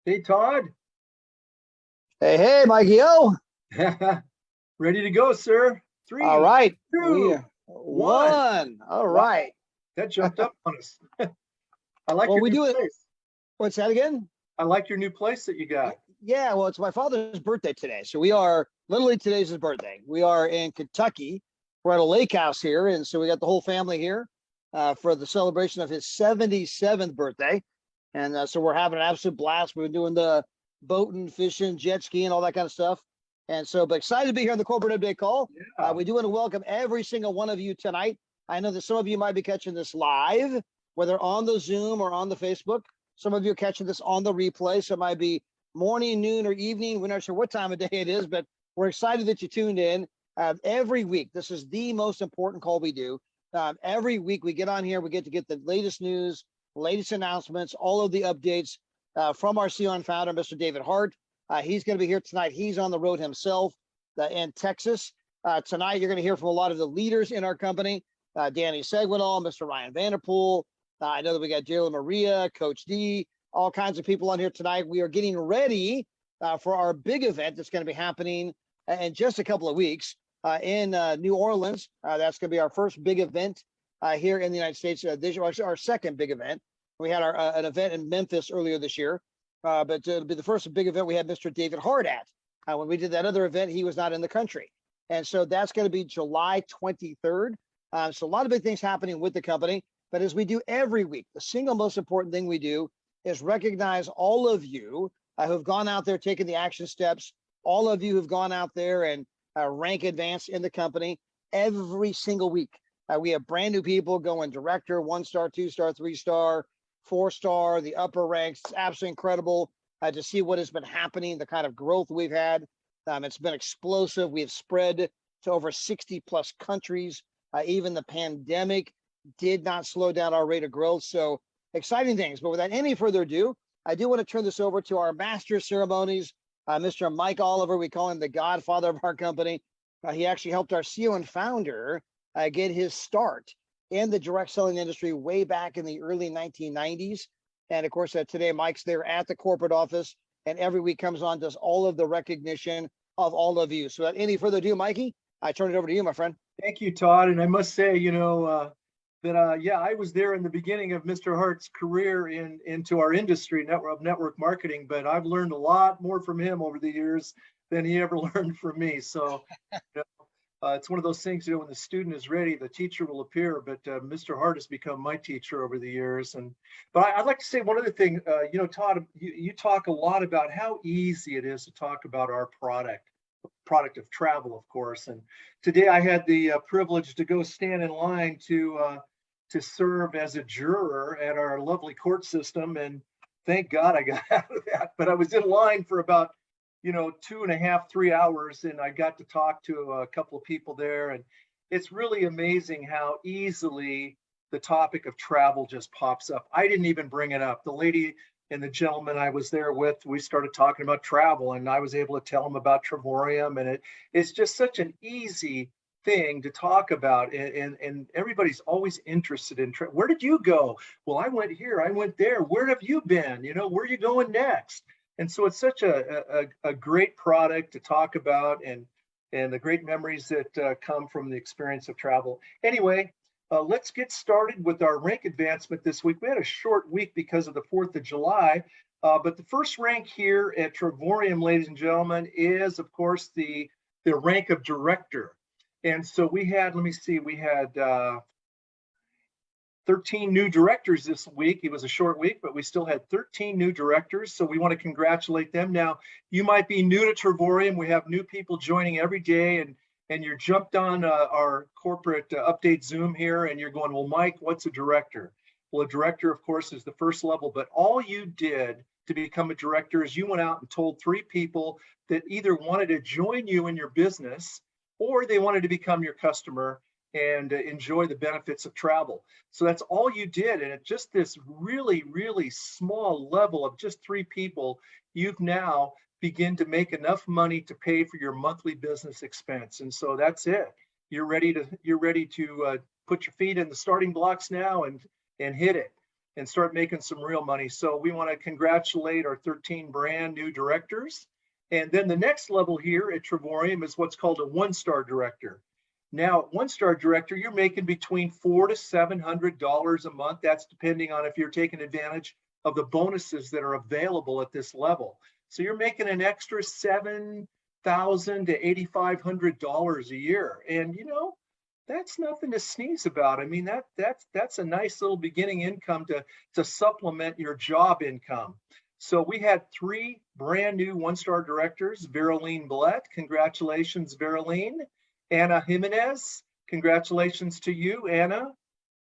Hey, Todd. Hey, hey, Mikey O. Ready to go, sir. All Three, right. We two, one. won. All Wow, right. that jumped up on us. I like Well, your we new do it. place. What's that again? I like your new place that you got. Yeah, well, it's my father's birthday today. So we are literally today's his birthday. We are in Kentucky. We're at a lake house here. And so we got the whole family here for the celebration of his 77th birthday. And so we're having an absolute blast. We're doing the boating, fishing, jet skiing, all that kind of stuff. And so, but excited to be here on the corporate update call. Yeah. We do want to welcome every single one of you tonight. I know that some of you might be catching this live, whether on the Zoom or on the Facebook. Some of you are catching this on the replay. So it might be morning, noon, or evening. We're not sure what time of day it is, but we're excited that you tuned in. Every week, this is the most important call we do. Every week we get on here, we get to get the latest news, latest announcements, all of the updates from our CEO and founder, Mr. David Hart. He's going to be here tonight. He's on the road himself in Texas. Tonight, you're going to hear from a lot of the leaders in our company, Danny Seguinall, Mr. Ryan Vanderpool. I know that we got Jayla Maria, Coach D, all kinds of people on here tonight. We are getting ready for our big event that's going to be happening in just a couple of weeks in New Orleans. That's going to be our first big event here in the United States. This year, our second big event. We had an event in Memphis earlier this year, but it'll be the first big event we had Mr. David Hart at. When we did that other event, he was not in the country. And so that's going to be July 23rd. So a lot of big things happening with the company. But as we do every week, the single most important thing we do is recognize all of you who've gone out there, taking the action steps, all of you who've gone out there and rank advance in the company every single week. We have brand new people going director, 1-star, 2-star, 3-star, 4-star, the upper ranks. It's absolutely incredible to see what has been happening, the kind of growth we've had. It's been explosive. We have spread to over 60 plus countries. Even the pandemic did not slow down our rate of growth. So exciting things. But without any further ado, I do want to turn this over to our master of ceremonies, Mr. Mike Oliver. We call him the godfather of our company. He actually helped our CEO and founder get his start in the direct selling industry way back in the early 1990s. And of course, today Mike's there at the corporate office, and every week comes on, does all of the recognition of all of you. So without any further ado, Mikey, I turn it over to you, my friend. Thank you, Todd. And I must say, that I was there in the beginning of Mr. Hart's career into our industry, network marketing, but I've learned a lot more from him over the years than he ever learned from me. So it's one of those things, when the student is ready, the teacher will appear. But Mr. Hart has become my teacher over the years. But I'd like to say one other thing. Todd, you talk a lot about how easy it is to talk about our product of travel, of course. And today I had the privilege to go stand in line to serve as a juror at our lovely court system. And thank God I got out of that. But I was in line for about 2.5, 3 hours, and I got to talk to a couple of people there. And it's really amazing how easily the topic of travel just pops up. I didn't even bring it up. The lady and the gentleman I was there with, we started talking about travel, and I was able to tell them about Travorium. And it's just such an easy thing to talk about. And everybody's always interested in where did you go? Well, I went here, I went there. Where have you been? Where are you going next? And so it's such a great product to talk about, and the great memories that come from the experience of travel. Anyway, let's get started with our rank advancement this week. We had a short week because of the 4th of July, but the first rank here at Travorium, ladies and gentlemen, is, of course, the rank of director. And so we had, we had 13 new directors this week. It was a short week, but we still had 13 new directors. So we want to congratulate them. Now, you might be new to Travorium. We have new people joining every day, and you're jumped on our corporate update Zoom here, and you're going, well, Mike, what's a director? Well, a director, of course, is the first level, but all you did to become a director is you went out and told 3 people that either wanted to join you in your business or they wanted to become your customer and enjoy the benefits of travel. So that's all you did. And at just this really, really small level of just 3 people, you've now begin to make enough money to pay for your monthly business expense. And so that's it. You're ready to put your feet in the starting blocks now and hit it. and start making some real money. So we want to congratulate our 13 brand new directors. And then the next level here at Travorium is what's called a one-star director. Now, one-star director, you're making between $400 to $700 a month. That's depending on if you're taking advantage of the bonuses that are available at this level. So you're making an extra $7,000 to $8,500 a year, and that's nothing to sneeze about. I mean, that's a nice little beginning income to supplement your job income. So we had 3 brand new one-star directors. Veroline Blett, congratulations, Veroline. Anna Jimenez, congratulations to you, Anna.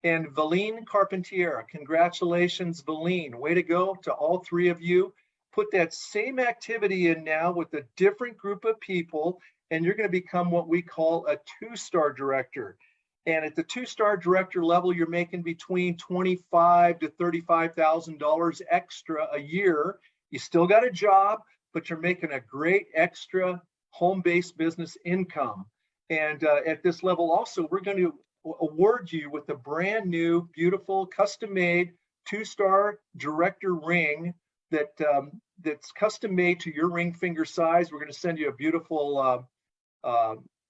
And Valine Carpentier, congratulations, Valine. Way to go to all 3 of you. Put that same activity in now with a different group of people, and you're going to become what we call a 2-star director. And at the 2-star director level, you're making between $25,000 to $35,000 extra a year. You still got a job, but you're making a great extra home-based business income. And at this level also, we're going to award you with a brand new, beautiful, custom-made 2-star director ring that's custom made to your ring finger size. We're going to send you a beautiful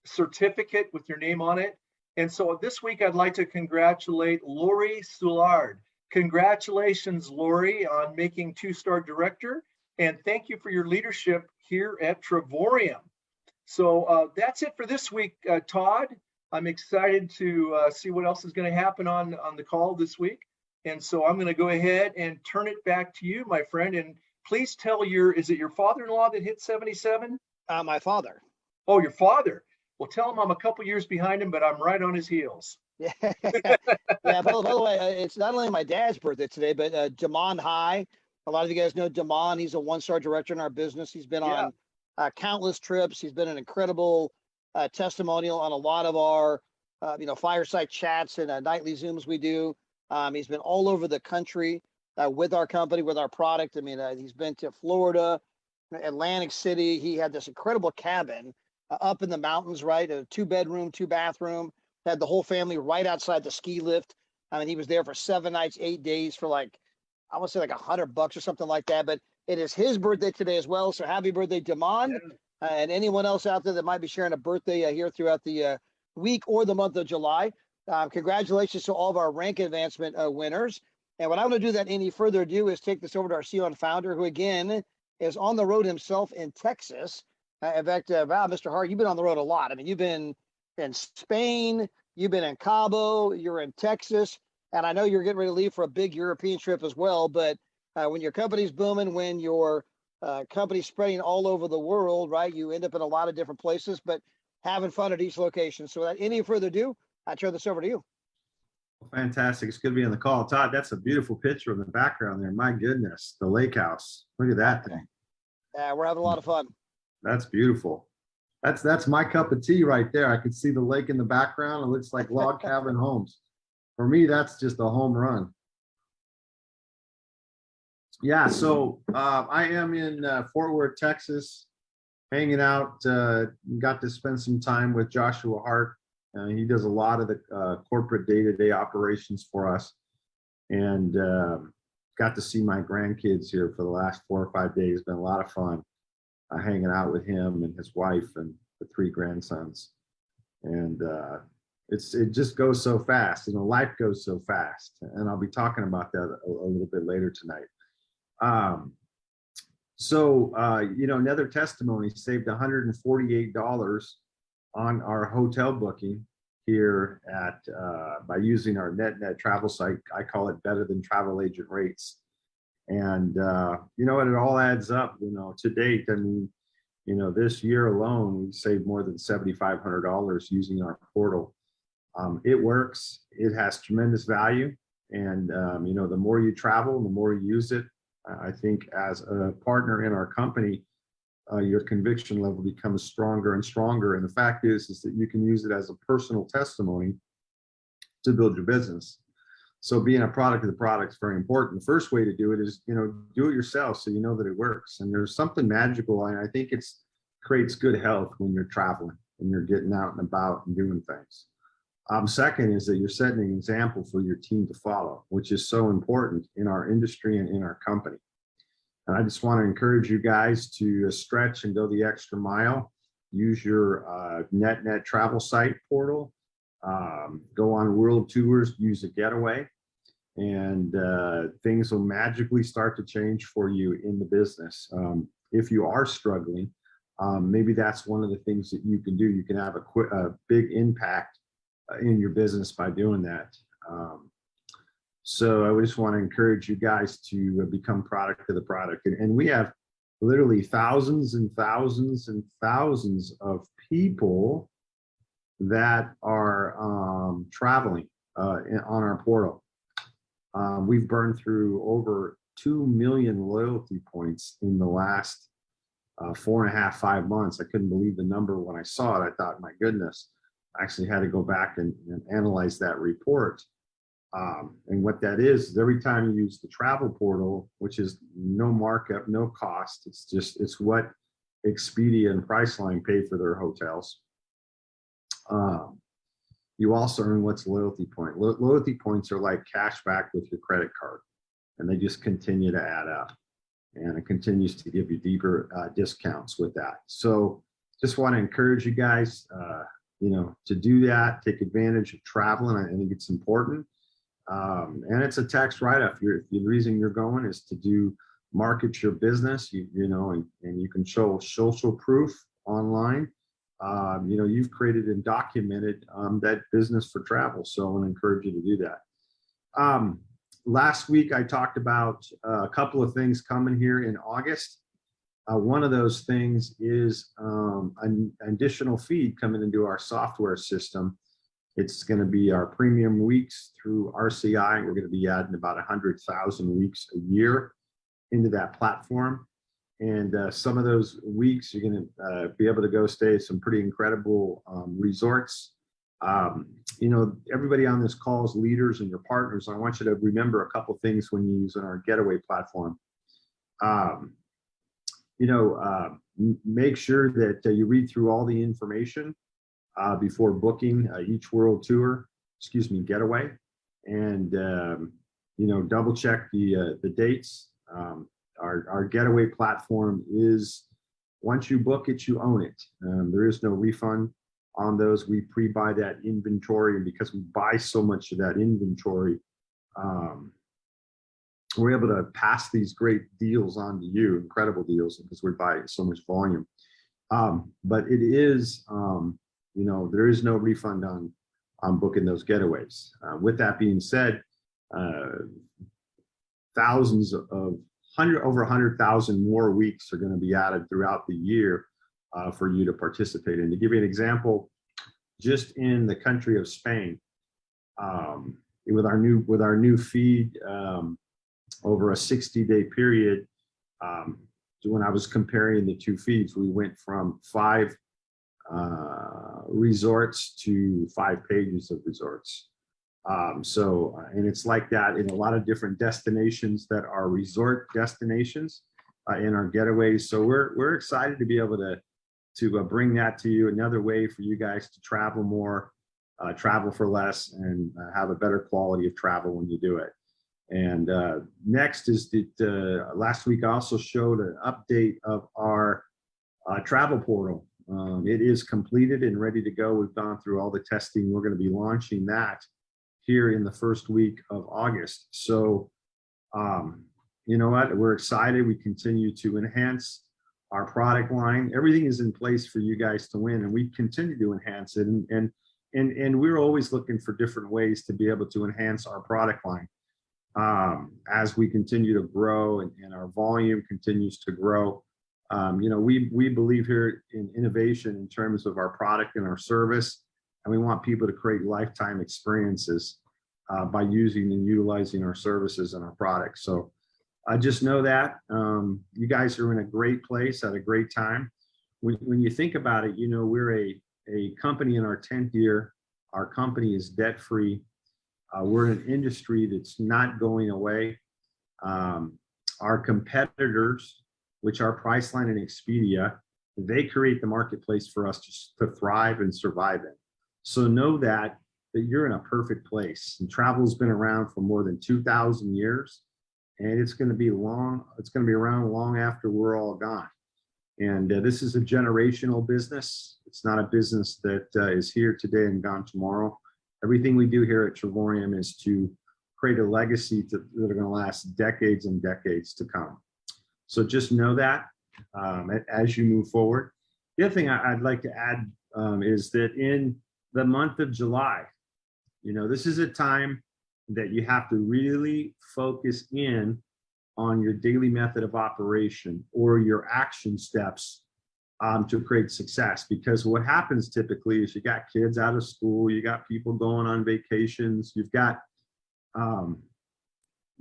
certificate with your name on it. And so this week, I'd like to congratulate Lori Soulard. Congratulations, Lori, on making 2-star director. And thank you for your leadership here at Travorium. So that's it for this week, Todd. I'm excited to see what else is going to happen on the call this week. And so I'm going to go ahead and turn it back to you, my friend. And please tell is it your father-in-law that hit 77? My father. Oh, your father. Well, tell him I'm a couple years behind him, but I'm right on his heels. Yeah. Yeah. By the way, it's not only my dad's birthday today, but Damon High. A lot of you guys know Damon. He's a 1-star director in our business. He's been on countless trips. He's been an incredible testimonial on a lot of our, fireside chats and nightly Zooms we do. He's been all over the country with our company, with our product. I mean, he's been to Florida, Atlantic City. He had this incredible cabin up in the mountains, right? A 2-bedroom, 2-bathroom, had the whole family right outside the ski lift. I mean, he was there for 7 nights, 8 days for I want to say $100 or something like that. But it is his birthday today as well. So happy birthday, Damon. Yeah. And anyone else out there that might be sharing a birthday here throughout the week or the month of July. Congratulations to all of our rank advancement winners. And what I'm going to do that any further ado is take this over to our CEO and founder, who again is on the road himself in Texas. In fact, wow, Mr. Hart, you've been on the road a lot. I mean, you've been in Spain, you've been in Cabo, you're in Texas, and I know you're getting ready to leave for a big European trip as well. But when your company's booming, when your company's spreading all over the world, right, you end up in a lot of different places, but having fun at each location. So without any further ado, I turn this over to you. Fantastic. It's good to be on the call. Todd, that's a beautiful picture in the background there. My goodness, the lake house. Look at that thing. Yeah, we're having a lot of fun. That's beautiful. That's my cup of tea right there. I could see the lake in the background. It looks like log cabin homes. For me, that's just a home run. Yeah, so I am in Fort Worth, Texas, hanging out. Got to spend some time with Joshua Hart. He does a lot of the corporate day-to-day operations for us, and got to see my grandkids here for the last 4 or 5 days. It's been a lot of fun hanging out with him and his wife and the 3 grandsons. And it just goes so fast. Life goes so fast, and I'll be talking about that a little bit later tonight. Another testimony, saved $148 on our hotel booking here at by using our net travel site. I call it better than travel agent rates. And it all adds up. To date, I mean, this year alone, we've saved more than $7,500 using our portal. It works. It has tremendous value. And the more you travel, the more you use it. I think as a partner in our company, your conviction level becomes stronger and stronger. And the fact is that you can use it as a personal testimony to build your business. So being a product of the product is very important. The first way to do it is, do it yourself so you know that it works. And there's something magical, and I think creates good health when you're traveling and you're getting out and about and doing things. Second is that you're setting an example for your team to follow, which is so important in our industry and in our company. And I just want to encourage you guys to stretch and go the extra mile. Use your net travel site portal. Go on world tours, use a getaway, and things will magically start to change for you in the business. If you are struggling, maybe that's one of the things that you can do. You can have a big impact in your business by doing that. So I would just want to encourage you guys to become product of the product. And we have literally thousands and thousands and thousands of people that are traveling on our portal. We've burned through over 2 million loyalty points in the last 4.5, 5 months. I couldn't believe the number when I saw it. I thought, my goodness, I actually had to go back and analyze that report. And what that is every time you use the travel portal, which is no markup, no cost, it's what Expedia and Priceline pay for their hotels. You also earn what's loyalty point. Loyalty points are like cash back with your credit card, and they just continue to add up, and it continues to give you deeper discounts with that. So just want to encourage you guys, to do that, take advantage of traveling. I think it's important. And it's a tax write-off. The reason you're going is to market your business, and you can show social proof online. You've created and documented that business for travel. So I want to encourage you to do that. Last week, I talked about a couple of things coming here in August. One of those things is an additional feed coming into our software system. It's going to be our premium weeks through RCI. We're going to be adding about 100,000 weeks a year into that platform. And some of those weeks, you're going to be able to go stay at some pretty incredible resorts. Everybody on this call is leaders and your partners. I want you to remember a couple things when you're using our getaway platform. Make sure that you read through all the information before booking each world tour, getaway, and double check the dates. Our getaway platform is, once you book it, you own it. There is no refund on those. We pre-buy that inventory, and because we buy so much of that inventory, we're able to pass these great deals on to you, incredible deals, because we buy so much volume. But it is, there is no refund on booking those getaways. With that being said, thousands of over 100,000 more weeks are going to be added throughout the year for you to participate in. To give you an example, just in the country of Spain, with our new feed over a 60-day period, when I was comparing the two feeds, we went from 5 resorts to 5 pages of resorts. And it's like that in a lot of different destinations that are resort destinations in our getaways. So we're excited to be able to bring that to you, another way for you guys to travel more, travel for less, and have a better quality of travel when you do it. And next is that last week I also showed an update of our travel portal. It is completed and ready to go. We've gone through all the testing. We're going to be launching that here in the first week of August. So, you know what? We're excited. We continue to enhance our product line. Everything is in place for you guys to win, and we continue to enhance it. And we're always looking for different ways to be able to enhance our product line as we continue to grow and our volume continues to grow. We believe here in innovation in terms of our product and our service, and we want people to create lifetime experiences by using and utilizing our services and our products. So I just know that you guys are in a great place at a great time. When you think about it, we're a company in our 10th year. Our company is debt-free. We're in an industry that's not going away. Our competitors, which are Priceline and Expedia, they create the marketplace for us to thrive and survive in. So know that that you're in a perfect place. And travel's been around for more than 2,000 years, and it's going to be long. It's going to be around long after we're all gone. And this is a generational business. It's not a business that is here today and gone tomorrow. Everything we do here at Travorium is to create a legacy that are going to last decades and decades to come. So just know that as you move forward. The other thing I'd like to add is that in the month of July, this is a time that you have to really focus in on your daily method of operation or your action steps to create success. Because what happens typically is you got kids out of school, you got people going on vacations, you've got a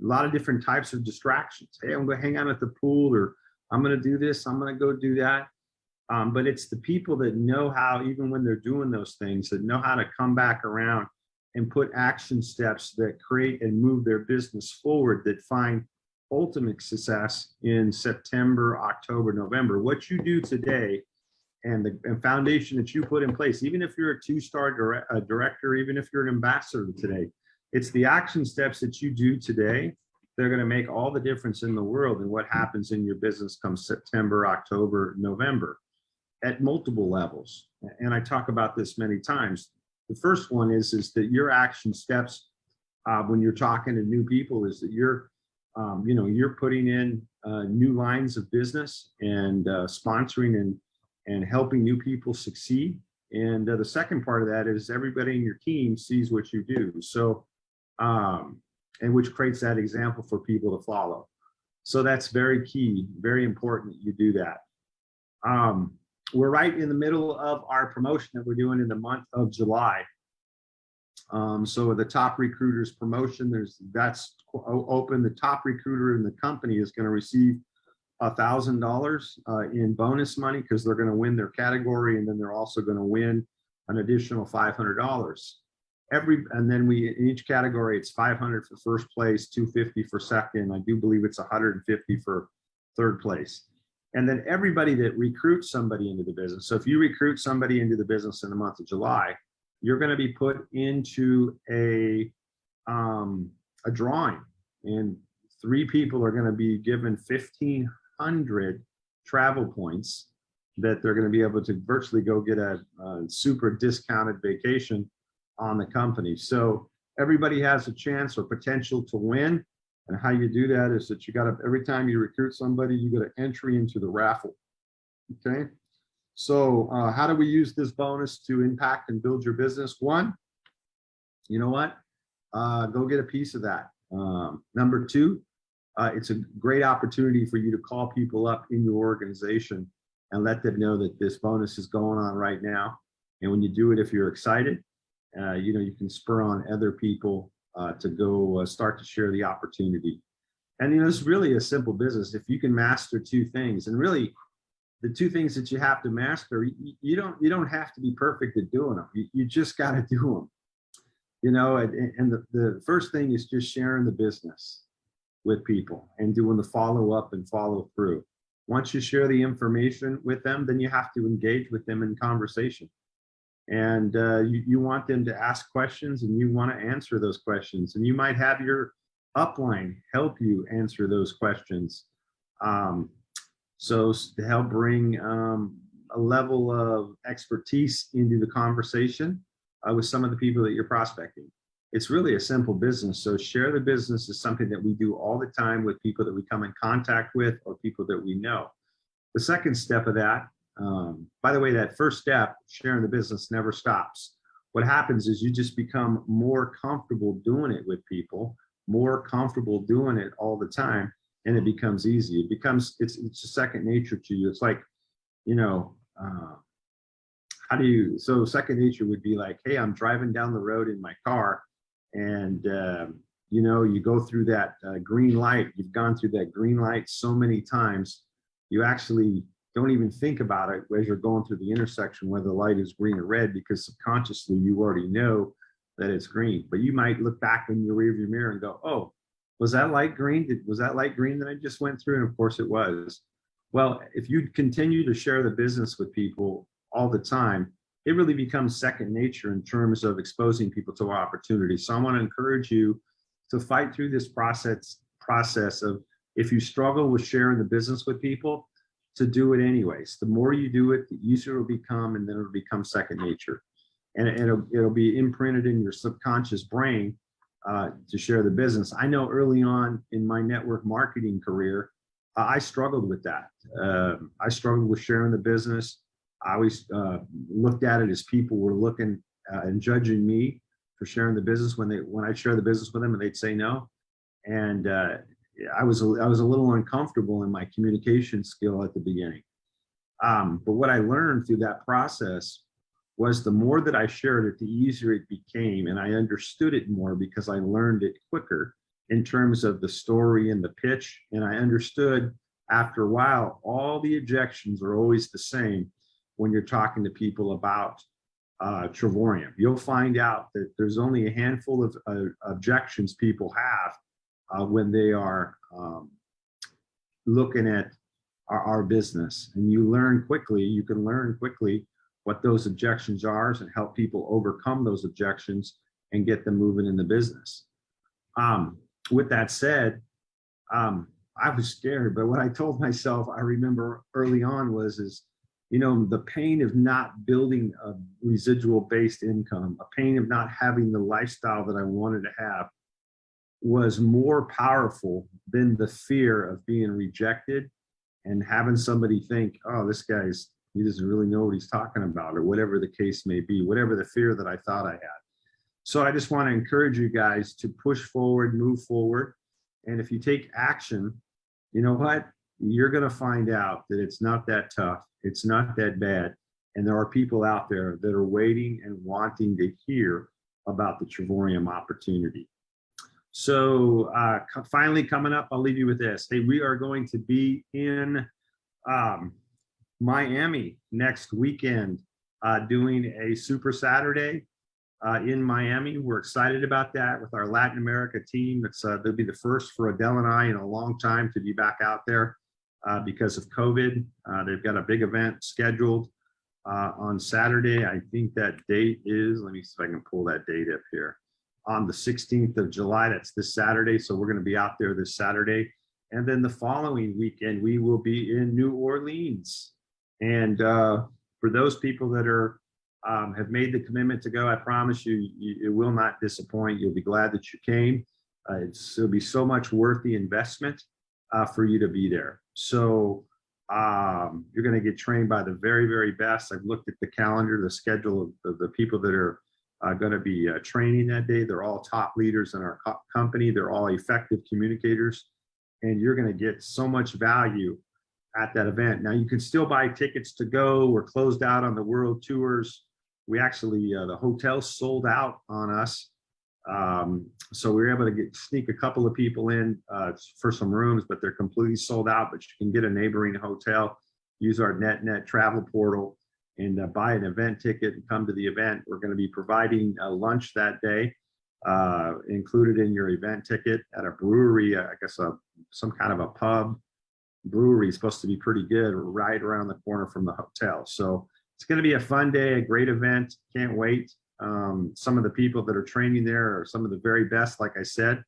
lot of different types of distractions. Hey, I'm going to hang out at the pool, or I'm going to do this, I'm going to go do that. But it's the people that know how, even when they're doing those things, that know how to come back around and put action steps that create and move their business forward, that find ultimate success in September, October, November. What you do today and the foundation that you put in place, even if you're a two-star director, even if you're an ambassador today, it's the action steps that you do today. They're going to make all the difference in the world in what happens in your business come September, October, November at multiple levels. And I talk about this many times. The first one is that your action steps when you're talking to new people is that you're putting in new lines of business and sponsoring and helping new people succeed. And the second part of that is everybody in your team sees what you do. So, and which creates that example for people to follow. So that's very key, very important that you do that. We're right in the middle of our promotion that we're doing in the month of July. So the top recruiters promotion, that's open. The top recruiter in the company is going to receive $1,000 in bonus money because they're going to win their category, and then they're also going to win an additional $500. And then in each category, it's $500 for first place, $250 for second. I do believe it's $150 for third place. And then everybody that recruits somebody into the business. So if you recruit somebody into the business in the month of July, you're going to be put into a drawing, and 3 people are going to be given 1,500 travel points that they're going to be able to virtually go get a super discounted vacation on the company. So everybody has a chance or potential to win. And how you do that is that you got to, every time you recruit somebody, you get an entry into the raffle. Okay. So how do we use this bonus to impact and build your business? One, you know what? Go get a piece of that. Number 2, it's a great opportunity for you to call people up in your organization and let them know that this bonus is going on right now. And when you do it, if you're excited, you can spur on other people to go start to share the opportunity. And it's really a simple business. If you can master 2 things, and really the 2 things that you have to master, you don't have to be perfect at doing them. You just got to do them. And the first thing is just sharing the business with people and doing the follow up and follow through. Once you share the information with them, then you have to engage with them in conversation. And you want them to ask questions, and you want to answer those questions. And you might have your upline help you answer those questions. So to help bring a level of expertise into the conversation with some of the people that you're prospecting. It's really a simple business. So share the business is something that we do all the time with people that we come in contact with or people that we know. The second step of that, by the way, that first step, sharing the business, never stops. What happens is you just become more comfortable doing it with people, more comfortable doing it all the time, and it becomes easy. It's a second nature to you. It's like, so second nature would be like, hey, I'm driving down the road in my car, and you go through that green light. You've gone through that green light so many times, you actually don't even think about it as you're going through the intersection, whether the light is green or red, because subconsciously you already know that it's green. But you might look back in your rearview mirror and go, oh, was that light green? Was that light green that I just went through? And of course it was. Well, if you continue to share the business with people all the time, it really becomes second nature in terms of exposing people to opportunities. So I want to encourage you to fight through this process of, if you struggle with sharing the business with people, to do it anyways. The more you do it, the easier it'll become, and then it'll become second nature. And it'll be imprinted in your subconscious brain to share the business. I know early on in my network marketing career, I struggled with that. I struggled with sharing the business. I always looked at it as people were looking and judging me for sharing the business when I share the business with them, and they'd say no. And I was a little uncomfortable in my communication skill at the beginning. But what I learned through that process was the more that I shared it, the easier it became, and I understood it more because I learned it quicker in terms of the story and the pitch. And I understood after a while, all the objections are always the same when you're talking to people about Travorium. You'll find out that there's only a handful of objections people have when they are looking at our business. And you can learn quickly what those objections are and help people overcome those objections and get them moving in the business. With that said, I was scared, but what I told myself, I remember early on is, the pain of not building a residual based income, a pain of not having the lifestyle that I wanted to have, was more powerful than the fear of being rejected and having somebody think, oh, this guy's, he doesn't really know what he's talking about, or whatever the case may be, whatever the fear that I thought I had. So I just want to encourage you guys to push forward, move forward. And if you take action, you know what? You're going to find out that it's not that tough. It's not that bad. And there are people out there that are waiting and wanting to hear about the Travorium opportunity. So finally coming up, I'll leave you with this. Hey, we are going to be in Miami next weekend doing a Super Saturday in Miami. We're excited about that with our Latin America team. They'll be the first for Adele and I in a long time to be back out there because of COVID. They've got a big event scheduled on Saturday. I think that date is, let me see if I can pull that date up here, on the 16th of July. That's this Saturday. So we're going to be out there this Saturday. And then the following weekend, we will be in New Orleans. And for those people that are have made the commitment to go, I promise you, it will not disappoint. You'll be glad that you came. It'll be so much worth the investment for you to be there. So you're going to get trained by the very, very best. I've looked at the calendar, the schedule of the people that are going to be training that day. They're all top leaders in our company. They're all effective communicators, and you're going to get so much value at that event. Now, you can still buy tickets to go. We're closed out on the world tours. We actually, the hotel sold out on us. So we were able to sneak a couple of people in for some rooms, but they're completely sold out. But you can get a neighboring hotel, use our NetNet travel portal, and buy an event ticket and come to the event. We're going to be providing lunch that day, included in your event ticket, at a brewery, I guess some kind of a pub. Brewery is supposed to be pretty good, right around the corner from the hotel. So it's going to be a fun day, a great event. Can't wait. Some of the people that are training there are some of the very best, like I said,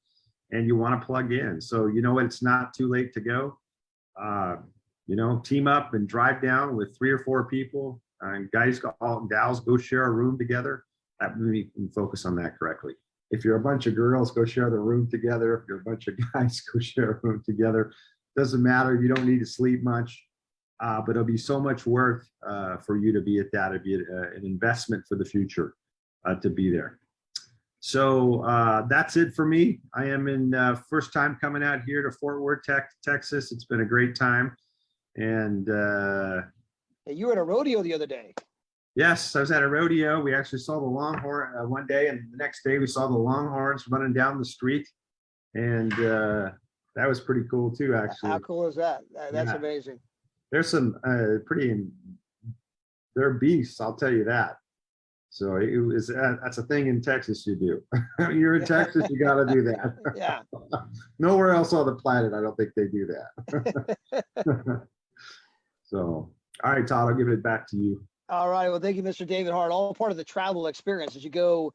and you want to plug in. So you know what? It's not too late to go. Team up and drive down with 3 or 4 people. And guys, gals, go share a room together. That we can focus on that correctly. If you're a bunch of girls, go share the room together. If you're a bunch of guys, go share a room together. Doesn't matter. You don't need to sleep much, but it'll be so much worth for you to be at that. It'd be an investment for the future to be there. So that's it for me. I am in first time coming out here to Fort Worth, Texas. It's been a great time. And Hey, you were at a rodeo the other day. yes, I was at a rodeo. We actually saw the Longhorn one day, and the next day we saw the Longhorns running down the street. And that was pretty cool too, actually. How cool is that? That's Yeah. amazing. There's some they're beasts, I'll tell you that. So that's a thing in Texas you do. You're in Texas, you got to do that. Yeah. Nowhere else on the planet, I don't think they do that. So, all right, Todd, I'll give it back to you. All right. Well, thank you, Mr. David Hart. All part of the travel experience as you go,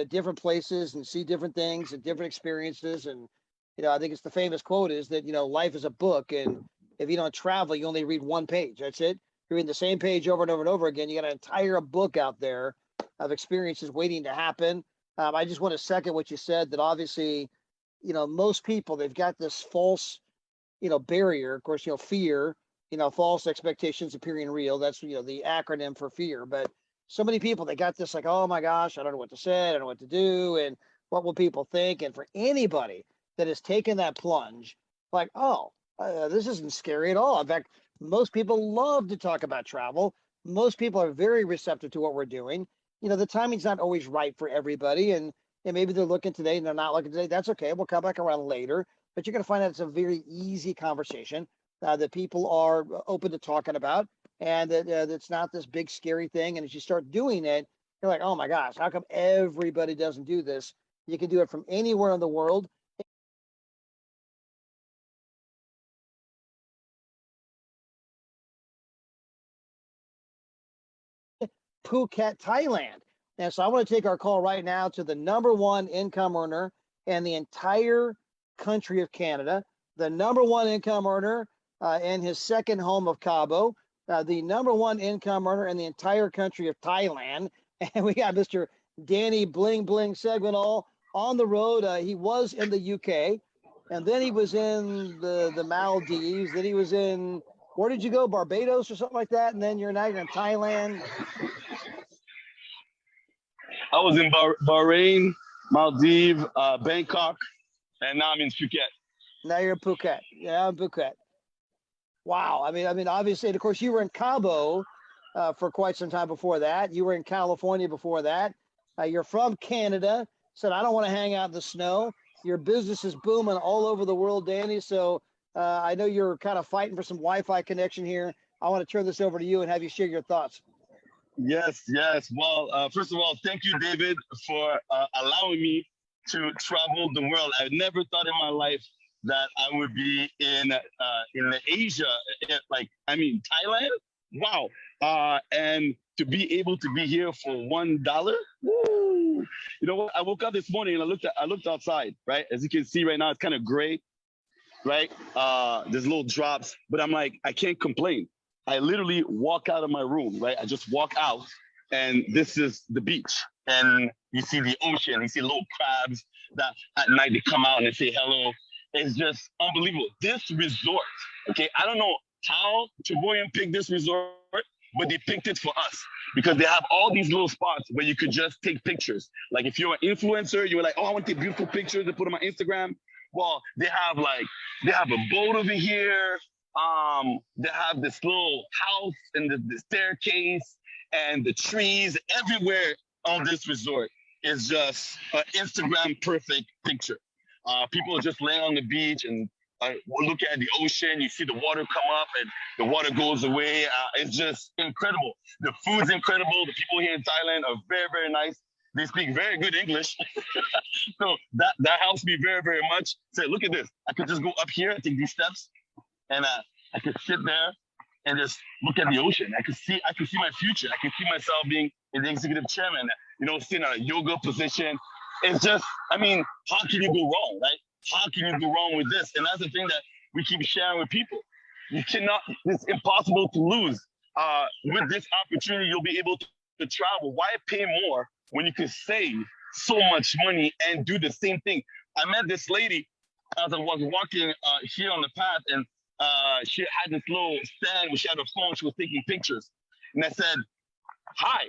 different places and see different things and different experiences. And, I think it's the famous quote is that, life is a book. And if you don't travel, you only read one page. That's it. You're reading the same page over and over and over again. You got an entire book out there of experiences waiting to happen. I just want to second what you said that obviously, most people, they've got this false, barrier, of course, fear, false expectations appearing real. That's, the acronym for fear. But so many people, they got this like, oh my gosh, I don't know what to say. I don't know what to do. And what will people think? And for anybody that has taken that plunge, like, oh, this isn't scary at all. In fact, most people love to talk about travel. Most people are very receptive to what we're doing. The timing's not always right for everybody. And maybe they're looking today and they're not looking today. That's okay. We'll come back around later. But you're going to find out it's a very easy conversation that people are open to talking about, and that it's not this big scary thing. And as you start doing it, you're like, oh my gosh, how come everybody doesn't do this? You can do it from anywhere in the world. Phuket, Thailand. And so I want to take our call right now to the number one income earner in the entire country of Canada, the number one income earner in his second home of Cabo, the number one income earner in the entire country of Thailand. And we got Mr. Danny Bling Bling Segwinal on the road. He was in the UK, and then he was in the Maldives. Then he was in, where did you go? Barbados or something like that? And then you're now in Thailand. I was in Bahrain, Maldives, Bangkok, and now I'm in Phuket. Now you're in Phuket. Yeah, in Phuket. Wow. I mean, obviously, and of course, you were in Cabo for quite some time before that. You were in California before that. You're from Canada. Said, I don't want to hang out in the snow. Your business is booming all over the world, Danny. So I know you're kind of fighting for some Wi-Fi connection here. I want to turn this over to you and have you share your thoughts. Yes. Well, first of all, thank you, David, for allowing me to travel the world. I never thought in my life that I would be in Asia, Thailand. Wow. And to be able to be here for $1. Woo. You know what? I woke up this morning and I looked outside, right? As you can see right now, it's kind of gray, right? There's little drops, but I'm like, I can't complain. I literally walk out of my room, right? I just walk out and this is the beach. And you see the ocean, you see little crabs that at night they come out and they say hello. It's just unbelievable. This resort, okay, I don't know how Travorium picked this resort, but they picked it for us because they have all these little spots where you could just take pictures. Like if you're an influencer, you were like, oh, I want to take beautiful pictures to put on my Instagram. Well, they have a boat over here. They have this little house and the staircase and the trees everywhere on this resort is just an Instagram perfect picture. People are just laying on the beach and we're looking at the ocean. You see the water come up and the water goes away. It's just incredible. The food's incredible. The people here in Thailand are very, very nice. They speak very good English. So that helps me very, very much. So look at this. I could just go up here and take these steps and I could sit there and just look at the ocean. I could see my future. I could see myself being an executive chairman, sitting in a yoga position. It's just, how can you go wrong, right? How can you go wrong with this? And that's the thing that we keep sharing with people. It's impossible to lose. With this opportunity, you'll be able to travel. Why pay more when you can save so much money and do the same thing? I met this lady as I was walking here on the path, and she had this little stand where she had her phone. She was taking pictures. And I said, hi.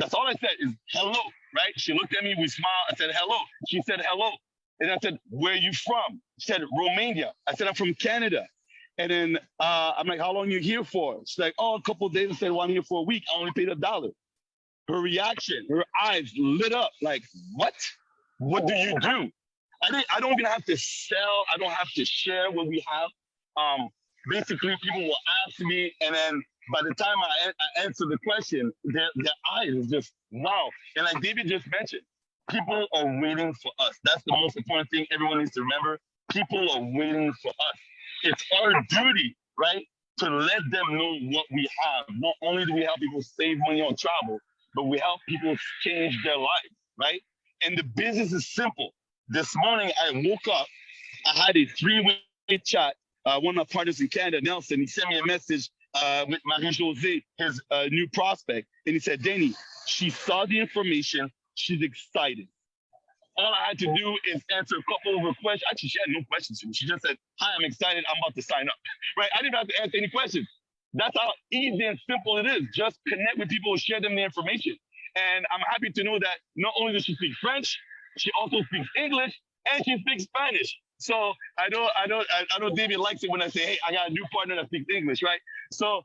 That's all I said is hello, right? She looked at me, we smiled. I said, hello. She said, hello. And I said, where are you from? She said, Romania. I said, I'm from Canada. And then I'm like, how long are you here for? She's like, oh, a couple of days. I said, well, I'm here for a week. I only paid $1. Her reaction, her eyes lit up like, what? What do you do? I don't even have to sell. I don't have to share what we have. Basically, people will ask me, and then by the time I answer the question, their eyes is just, wow. And like David just mentioned, people are waiting for us. That's the most important thing everyone needs to remember. People are waiting for us. It's our duty, right, to let them know what we have. Not only do we help people save money on travel, but we help people change their life, right? And the business is simple. This morning I woke up, I had a three-way chat. One of my partners in Canada, Nelson, he sent me a message with Marie-Josée, his new prospect. And he said, Danny, she saw the information, she's excited. All I had to do is answer a couple of her questions. Actually, she had no questions for me. She just said, hi, I'm excited, I'm about to sign up, right? I didn't have to answer any questions. That's how easy and simple it is. Just connect with people, share them the information. And I'm happy to know that not only does she speak French, she also speaks English and she speaks Spanish. So I know David likes it when I say, hey, I got a new partner that speaks English, right? So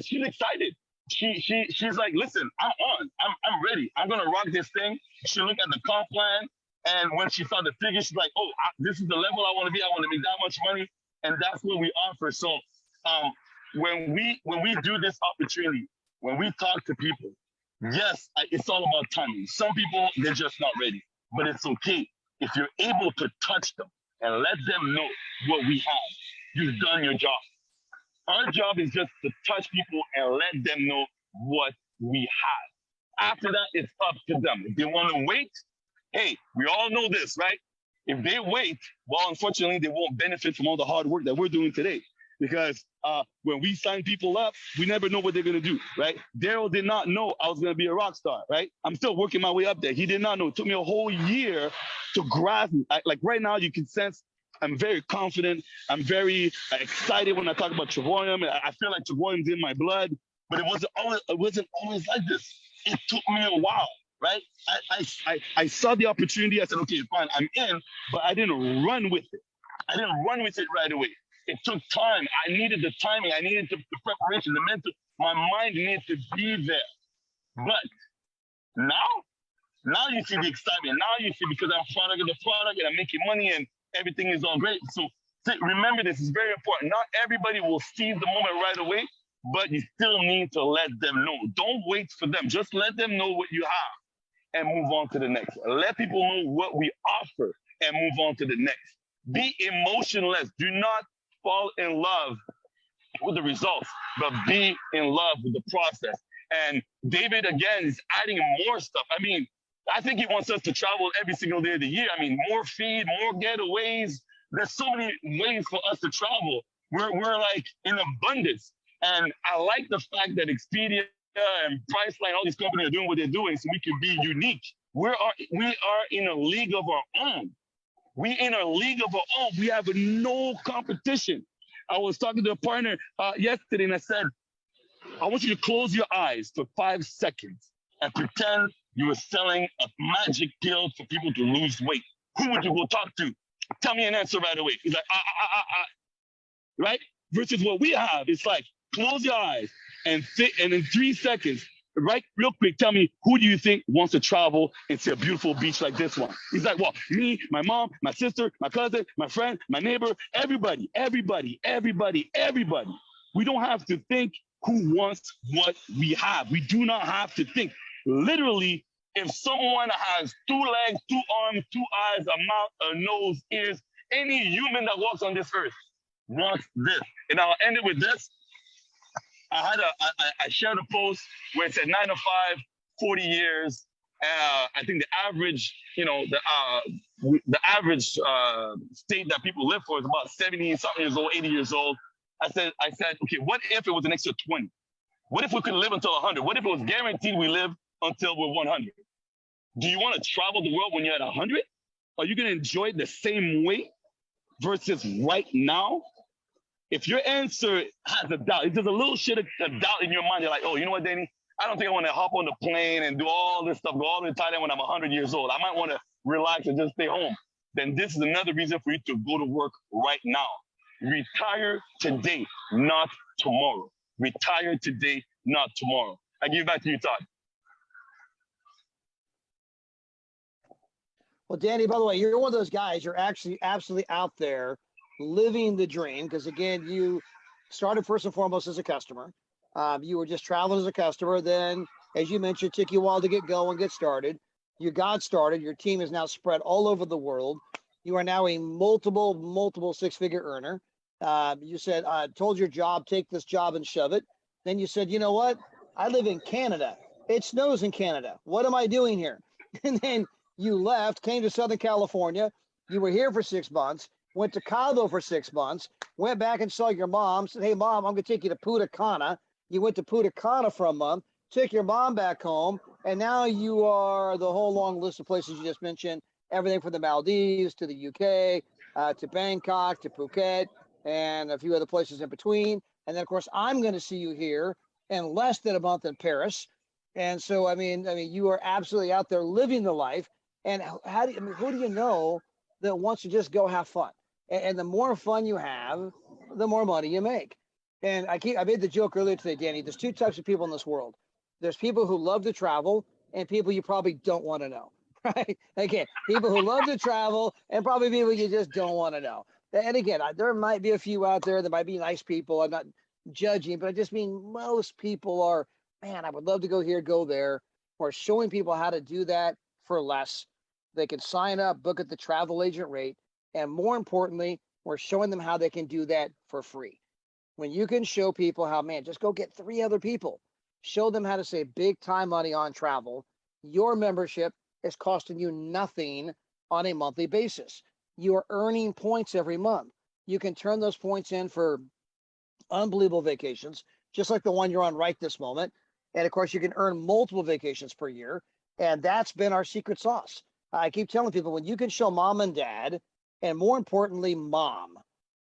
she's excited. She's like, listen, I'm ready. I'm gonna rock this thing. She looked at the comp plan, and when she saw the figures, she's like, oh, this is the level I want to be. I want to make that much money, and that's what we offer. So when we do this opportunity, when we talk to people, yes, it's all about timing. Some people, they're just not ready, but it's okay if you're able to touch them and let them know what we have. You've done your job. Our job is just to touch people and let them know what we have. After that, it's up to them. If they want to wait, hey, we all know this, right? If they wait, well, unfortunately, they won't benefit from all the hard work that we're doing today. Because when we sign people up, we never know what they're going to do, right? Daryl did not know I was going to be a rock star, right? I'm still working my way up there. He did not know. It took me a whole year to grasp. Like right now, you can sense I'm very confident. I'm very excited when I talk about Travorium. I feel like Travorium's in my blood, but it wasn't always like this. It took me a while, right? I saw the opportunity. I said, okay, fine, I'm in, but I didn't run with it. I didn't run with it right away. It took time. I needed the timing. I needed the preparation, the mental. My mind needed to be there. But now you see the excitement. Now you see, because I'm product of the product and I'm making money and everything is all great. So remember, this is very important. Not everybody will seize the moment right away, but you still need to let them know. Don't wait for them. Just let them know what you have and move on to the next. Let people know what we offer and move on to the next. Be emotionless. Do not fall in love with the results, but be in love with the process. And David, again, is adding more stuff. I mean, I think he wants us to travel every single day of the year. I mean, more feed, more getaways. There's so many ways for us to travel. We're like in abundance. And I like the fact that Expedia and Priceline, all these companies are doing what they're doing so we can be unique. We are in a league of our own. We in a league of our own. We have no competition. I was talking to a partner yesterday and I said, I want you to close your eyes for 5 seconds and pretend you were selling a magic pill for people to lose weight. Who would you go talk to? Tell me an answer right away. He's like, right? Versus what we have, it's like, close your eyes and in 3 seconds, right, real quick, tell me, who do you think wants to travel and see a beautiful beach like this one? He's like, well, me, my mom, my sister, my cousin, my friend, my neighbor, everybody. We don't have to think who wants what we have. We do not have to think. Literally, if someone has 2 legs, 2 arms, 2 eyes, a mouth, a nose, ears, any human that walks on this earth wants this. And I'll end it with this. I shared a post where it said 9 to 5, 40 years. I think the average, the average state that people live for is about 70-something years old, 80 years old. I said, okay, what if it was an extra 20? What if we could live until 100? What if it was guaranteed we live until we're 100? Do you want to travel the world when you're at 100? Are you going to enjoy it the same way versus right now? If your answer has a doubt, if there's a little shit of doubt in your mind, you're like, oh, you know what, Danny? I don't think I want to hop on the plane and do all this stuff, go all the way to Thailand when I'm 100 years old. I might want to relax and just stay home. Then this is another reason for you to go to work right now. Retire today, not tomorrow. Retire today, not tomorrow. I give it back to you, Todd. Well, Danny, by the way, you're one of those guys. You're actually absolutely out there living the dream, because again, you started first and foremost as a customer. You were just traveling as a customer. Then, as you mentioned, it took you a while to get going, get started. You got started. Your team is now spread all over the world. You are now a multiple 6-figure earner. You said, told your job, take this job and shove it. Then you said, you know what? I live in Canada. It snows in Canada. What am I doing here? And then you left, came to Southern California. You were here for 6 months, went to Cabo for 6 months, went back and saw your mom, said, hey, Mom, I'm going to take you to Punta Cana. You went to Punta Cana for a month, took your mom back home, and now you are the whole long list of places you just mentioned, everything from the Maldives to the UK, to Bangkok, to Phuket, and a few other places in between. And then, of course, I'm going to see you here in less than a month in Paris. And so, I mean, you are absolutely out there living the life. And how do you, who do you know that wants to just go have fun? And the more fun you have, the more money you make. And I made the joke earlier today, Danny. There's 2 types of people in this world. There's people who love to travel, and people you probably don't want to know, right? Again, people who love to travel, and probably people you just don't want to know. And again, there might be a few out there that might be nice people. I'm not judging, but I just mean most people are, man, I would love to go here, go there. We're showing people how to do that for less. They can sign up, book at the travel agent rate. And more importantly, we're showing them how they can do that for free. When you can show people how, man, just go get 3 other people, show them how to save big time money on travel. Your membership is costing you nothing on a monthly basis. You are earning points every month. You can turn those points in for unbelievable vacations, just like the one you're on right this moment. And of course, you can earn multiple vacations per year. And that's been our secret sauce. I keep telling people, when you can show mom and dad, and more importantly, mom,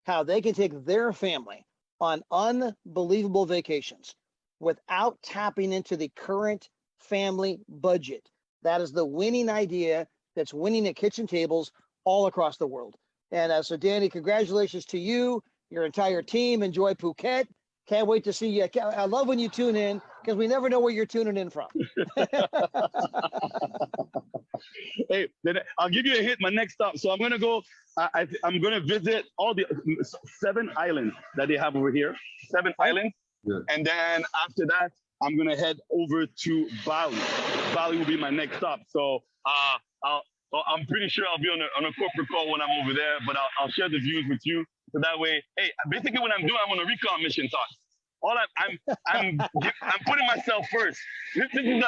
how they can take their family on unbelievable vacations without tapping into the current family budget. That is the winning idea that's winning at kitchen tables all across the world. And so, Danny, congratulations to you, your entire team. Enjoy Phuket. Can't wait to see you. I love when you tune in, because we never know where you're tuning in from. Hey, then I'll give you a hint. My next stop. So I'm gonna go. I'm gonna visit all the 7 islands that they have over here. 7 islands, Good. and then after that, I'm gonna head over to Bali. Bali will be my next stop. So I'm pretty sure I'll be on a corporate call when I'm over there, but I'll share the views with you. So that way, hey, basically what I'm doing, I'm on a recon mission, Todd. All I'm putting myself first. This is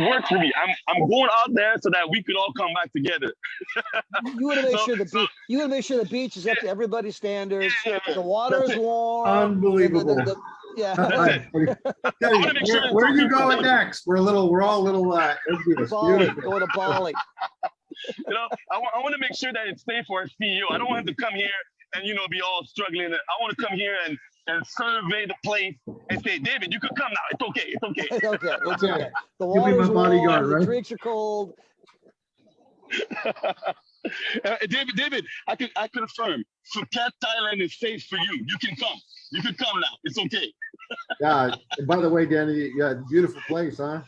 work for me. I'm going out there so that we could all come back together. You want to make sure the beach is up to everybody's standards. Yeah. The water is warm. Unbelievable. Yeah. Where are you going next? We're all a little envious. Bali, Beautiful. going to Bali. You know, I want to make sure that it's safe for our CEO. I don't want him to come here and be all struggling. I want to come here and survey the place and say, David, you can come now. It's okay. It's okay. It's okay. It's okay. The You'll be my water's bodyguard, warm, right? the drinks are cold. David, I confirm. Phuket, Thailand is safe for you. You can come. You can come now. It's okay. Yeah. And by the way, Danny, yeah, beautiful place, huh?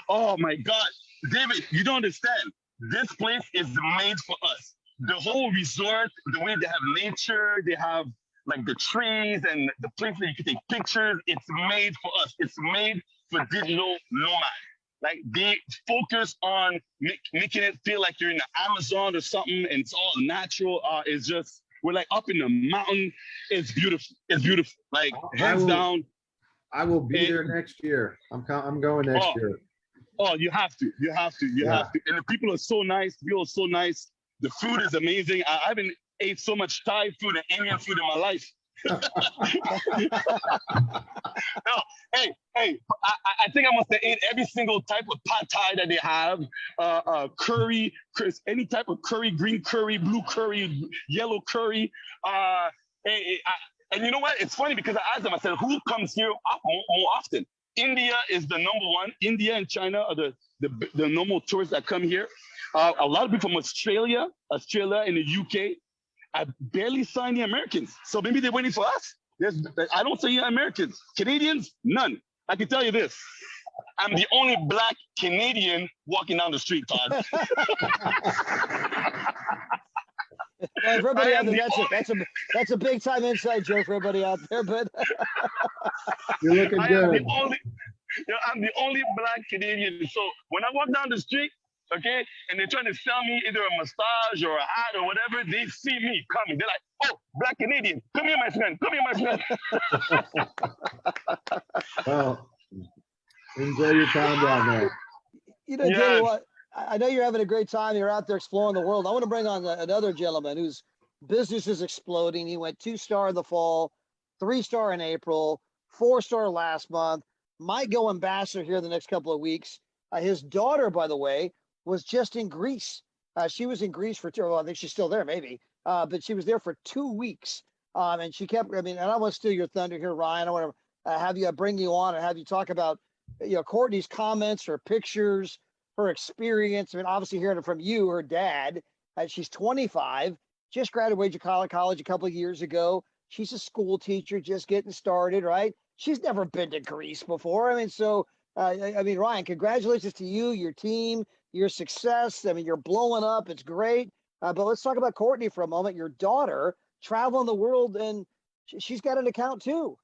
Oh my God, David, you don't understand. This place is made for us. The whole resort, the way they have nature, they have like the trees and the place that you can take pictures. It's made for us. It's made for digital nomads. Like they focus on making it feel like you're in the Amazon or something, and it's all natural. It's just, we're like up in the mountain. It's beautiful. It's beautiful. Like hands down. I will be there next year. I'm going next year. Oh, you have to. You have to. You have to. And the people are so nice. The people are so nice. The food is amazing. I haven't ate so much Thai food and Indian food in my life. No, hey, I think I must have ate every single type of pad thai that they have. Curry, any type of curry, green curry, blue curry, yellow curry. And you know what? It's funny because I asked them, I said, who comes here more often? India is the number one. India and China are the normal tourists that come here. A lot of people from Australia and the UK. I barely saw any Americans. So maybe they're waiting for us. I don't see any Americans. Canadians, none. I can tell you this. I'm the only Black Canadian walking down the street, Todd. Everybody out there, that's a big time inside joke for everybody out there, but you're looking good. I'm the only Black Canadian. So when I walk down the street, okay? And they're trying to sell me either a massage or a hat or whatever. They see me coming. They're like, oh, Black Canadian, come here, my friend, come here, my friend. Well, enjoy your time down there. You know, Yes. Jamie, what? I know you're having a great time. You're out there exploring the world. I want to bring on another gentleman whose business is exploding. He went 2-star in the fall, 3-star in April, 4-star last month. Might go ambassador here the next couple of weeks. His daughter, by the way, was just in Greece. She was in Greece for well, I think she's still there, maybe. But she was there for 2 weeks. And she kept, I mean, and I don't want to steal your thunder here, Ryan. I want to have you bring you on and have you talk about, you know, Courtney's comments, her pictures, her experience. I mean, obviously hearing it from you, her dad. She's 25, just graduated college a couple of years ago. She's a school teacher, just getting started, right? She's never been to Greece before. I mean, so, I mean, Ryan, congratulations to you, your team, your success. I mean, you're blowing up. It's great. But let's talk about Courtney for a moment. Your daughter traveling the world, and she's got an account too.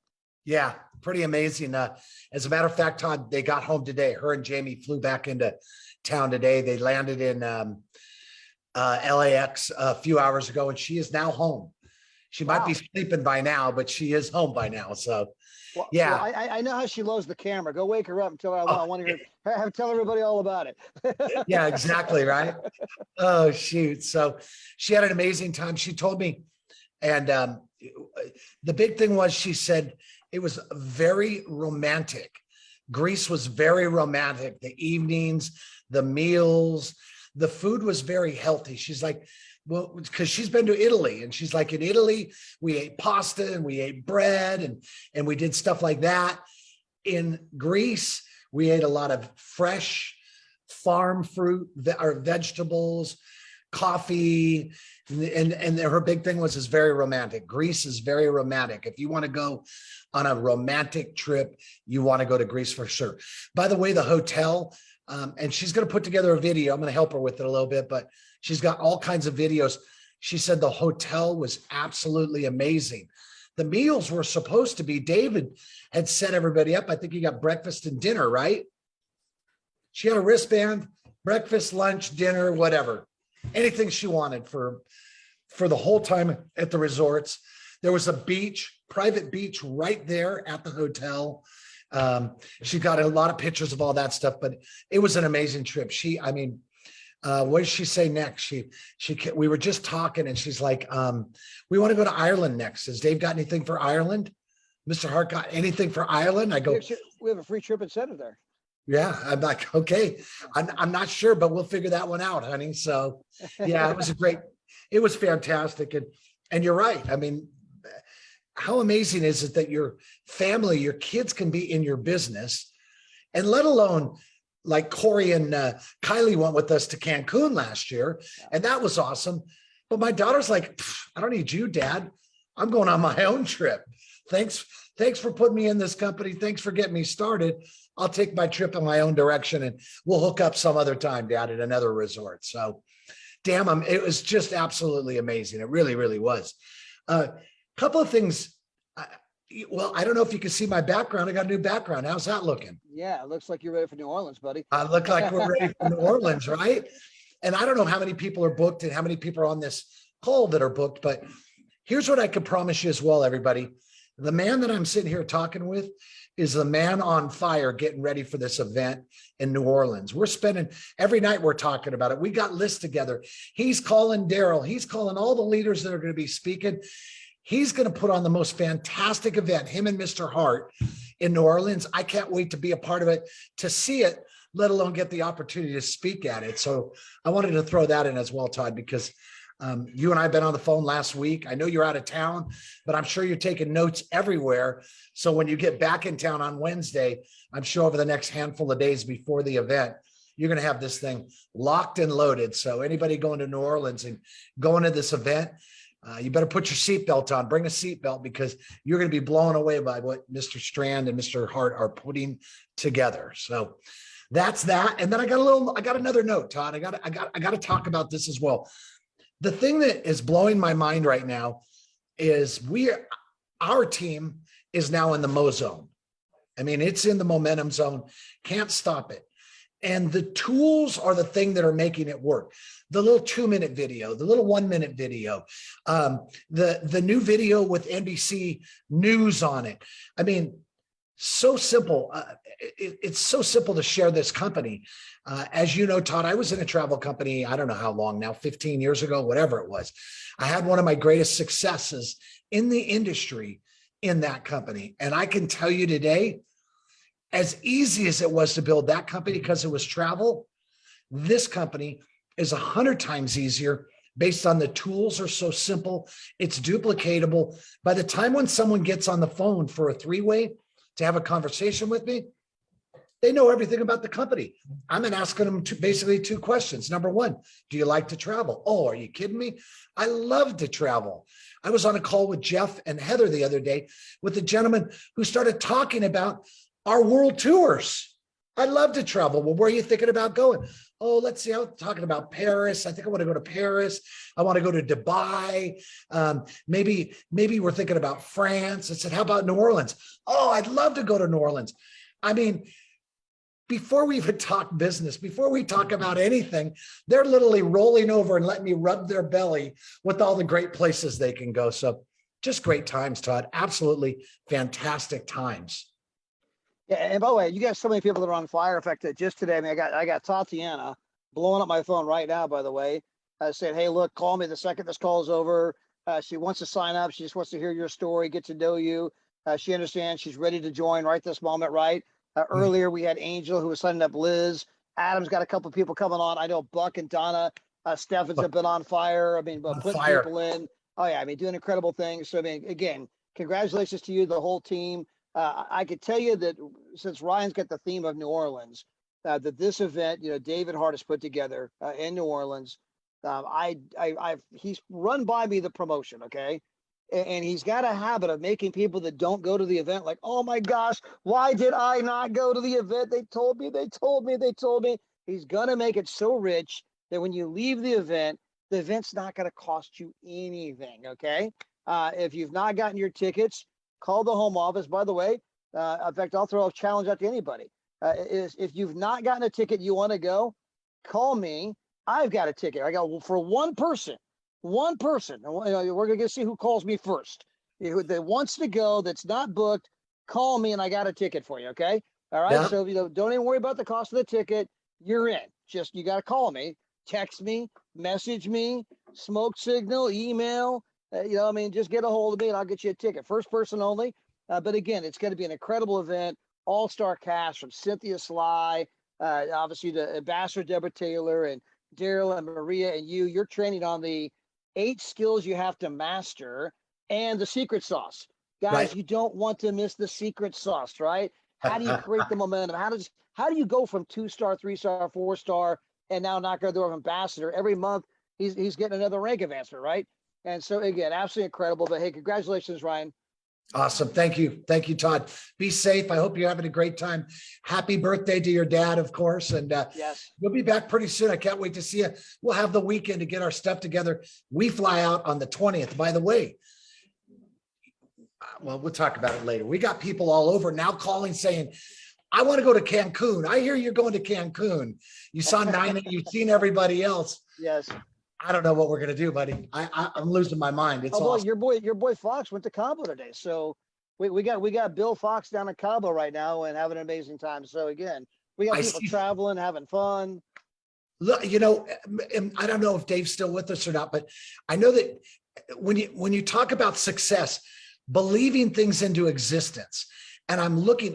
Yeah, pretty amazing. As a matter of fact, Todd, they got home today. Her and Jamie flew back into town today. They landed in LAX a few hours ago, and she is now home. She might be sleeping by now, but she is home by now. So, well, yeah. Well, I know how she loves the camera. Go wake her up and tell her I want to hear, tell everybody all about it. Yeah, exactly. Right. Oh, shoot. So she had an amazing time. She told me, and the big thing was, she said it was very romantic. Greece was very romantic. The evenings, the meals, the food was very healthy. She's like, well, because she's been to Italy, and she's like, in Italy, we ate pasta and we ate bread and we did stuff like that. In Greece, we ate a lot of fresh farm fruit or vegetables, coffee, and her big thing was is very romantic. Greece is very romantic. If you want to go on a romantic trip, you want to go to Greece for sure. By the way, the hotel, and she's going to put together a video. I'm going to help her with it a little bit, but she's got all kinds of videos. She said the hotel was absolutely amazing. The meals were supposed to be, David had set everybody up. I think you got breakfast and dinner, right? She had a wristband, breakfast, lunch, dinner, whatever, anything she wanted for the whole time at the resorts. There was a beach, private beach right there at the hotel. She got a lot of pictures of all that stuff, but it was an amazing trip. What did she say next? We were just talking, and she's like, we want to go to Ireland next. Has Dave got anything for Ireland? Mr. Hart got anything for Ireland? I go, we have a free trip incentive there. Yeah. I'm like, okay, I'm not sure, but we'll figure that one out, honey. So yeah, it was fantastic. And you're right. I mean, how amazing is it that your family, your kids can be in your business, and let alone like Corey and Kylie went with us to Cancun last year, and that was awesome. But my daughter's like, I don't need you, Dad. I'm going on my own trip. Thanks for putting me in this company. Thanks for getting me started. I'll take my trip in my own direction, and we'll hook up some other time, Dad, at another resort. So, damn, it was just absolutely amazing. It really, really was. Couple of things. Well, I don't know if you can see my background. I got a new background. How's that looking? Yeah, it looks like you're ready for New Orleans, buddy. I look like we're ready for New Orleans, right? And I don't know how many people are booked and how many people are on this call that are booked, but here's what I can promise you as well, everybody. The man that I'm sitting here talking with is the man on fire getting ready for this event in New Orleans. We're spending every night, we're talking about it. We got lists together. He's calling Daryl. He's calling all the leaders that are going to be speaking. He's going to put on the most fantastic event, him and Mr. Hart in New Orleans. I can't wait to be a part of it, to see it, let alone get the opportunity to speak at it. So I wanted to throw that in as well, Todd, because you and I have been on the phone last week. I know you're out of town, but I'm sure you're taking notes everywhere. So when you get back in town on Wednesday, I'm sure over the next handful of days before the event, you're going to have this thing locked and loaded. So anybody going to New Orleans and going to this event, you better put your seatbelt on, bring a seatbelt, because you're going to be blown away by what Mr. Strand and Mr. Hart are putting together. So that's that. And then I got another note, Todd. I got to talk about this as well. The thing that is blowing my mind right now is our team is now in the Mo zone. I mean, it's in the momentum zone. Can't stop it. And the tools are the thing that are making it work. The little 2-minute video, the little 1-minute video, the new video with NBC News on it. I mean, so simple. It's so simple to share this company. As you know, Todd, I was in a travel company, I don't know how long now, 15 years ago, whatever it was. I had one of my greatest successes in the industry in that company. And I can tell you today, as easy as it was to build that company because it was travel, this company is 100 times easier based on the tools are so simple. It's duplicatable. By the time when someone gets on the phone for a 3-way to have a conversation with me, they know everything about the company. I'm asking them basically 2 questions. Number 1, do you like to travel? Oh, are you kidding me? I love to travel. I was on a call with Jeff and Heather the other day with a gentleman who started talking about our world tours. I love to travel. Well, where are you thinking about going? Oh, let's see. I'm talking about Paris. I think I want to go to Paris. I want to go to Dubai. Maybe we're thinking about France. I said, how about New Orleans? Oh, I'd love to go to New Orleans. I mean, before we even talk business, before we talk about anything, they're literally rolling over and letting me rub their belly with all the great places they can go. So just great times, Todd. Absolutely fantastic times. Yeah, and by the way, you got so many people that are on fire. In fact, just today, I mean, I got Tatiana blowing up my phone right now, by the way, saying, hey, look, call me the second this call is over. She wants to sign up. She just wants to hear your story, get to know you. She understands she's ready to join right this moment, right? Earlier, we had Angel who was signing up Liz. Adam's got a couple of people coming on. I know Buck and Donna Steffens have been on fire. I mean, putting people in. Oh, yeah, I mean, doing incredible things. So, I mean, again, congratulations to you, the whole team. I could tell you that since Ryan's got the theme of New Orleans, that this event, you know, David Hart has put together in New Orleans. He's run by me the promotion, okay, and he's got a habit of making people that don't go to the event like, oh my gosh, why did I not go to the event? They told me. He's gonna make it so rich that when you leave the event's not gonna cost you anything, okay? If you've not gotten your tickets, call the home office. By the way, in fact, I'll throw a challenge out to anybody. If you've not gotten a ticket, you want to go, call me. I've got a ticket. I got for one person. And we're going to see who calls me first. That wants to go, that's not booked, call me and I got a ticket for you, okay? All right, yeah. So don't even worry about the cost of the ticket. You're in. Just, you got to call me, text me, message me, smoke signal, email. I mean, just get a hold of me and I'll get you a ticket. First person only. But again, it's going to be an incredible event. All-star cast from Cynthia Sly, obviously the Ambassador Deborah Taylor and Daryl and Maria and you. You're training on the 8 skills you have to master and the secret sauce. Guys, right. You don't want to miss the secret sauce, right? How do you create the momentum? How do you go from 2-star, 3-star, 4-star, and now knock on the door of ambassador? Every month he's getting another rank advancement, right? And so again, absolutely incredible. But hey, congratulations, Ryan. Awesome. Thank you. Thank you, Todd. Be safe. I hope you're having a great time. Happy birthday to your dad, of course. And yes, we'll be back pretty soon. I can't wait to see you. We'll have the weekend to get our stuff together. We fly out on the 20th, by the way. Well, we'll talk about it later. We got people all over now calling saying, I want to go to Cancun. I hear you're going to Cancun. You saw Nina, you've seen everybody else. Yes. I don't know what we're going to do, buddy. I'm losing my mind. It's awesome. Your boy Fox went to Cabo today. So we got Bill Fox down in Cabo right now and having an amazing time. So again, we got people traveling, having fun. Look, I don't know if Dave's still with us or not, but I know that when you talk about success, believing things into existence. And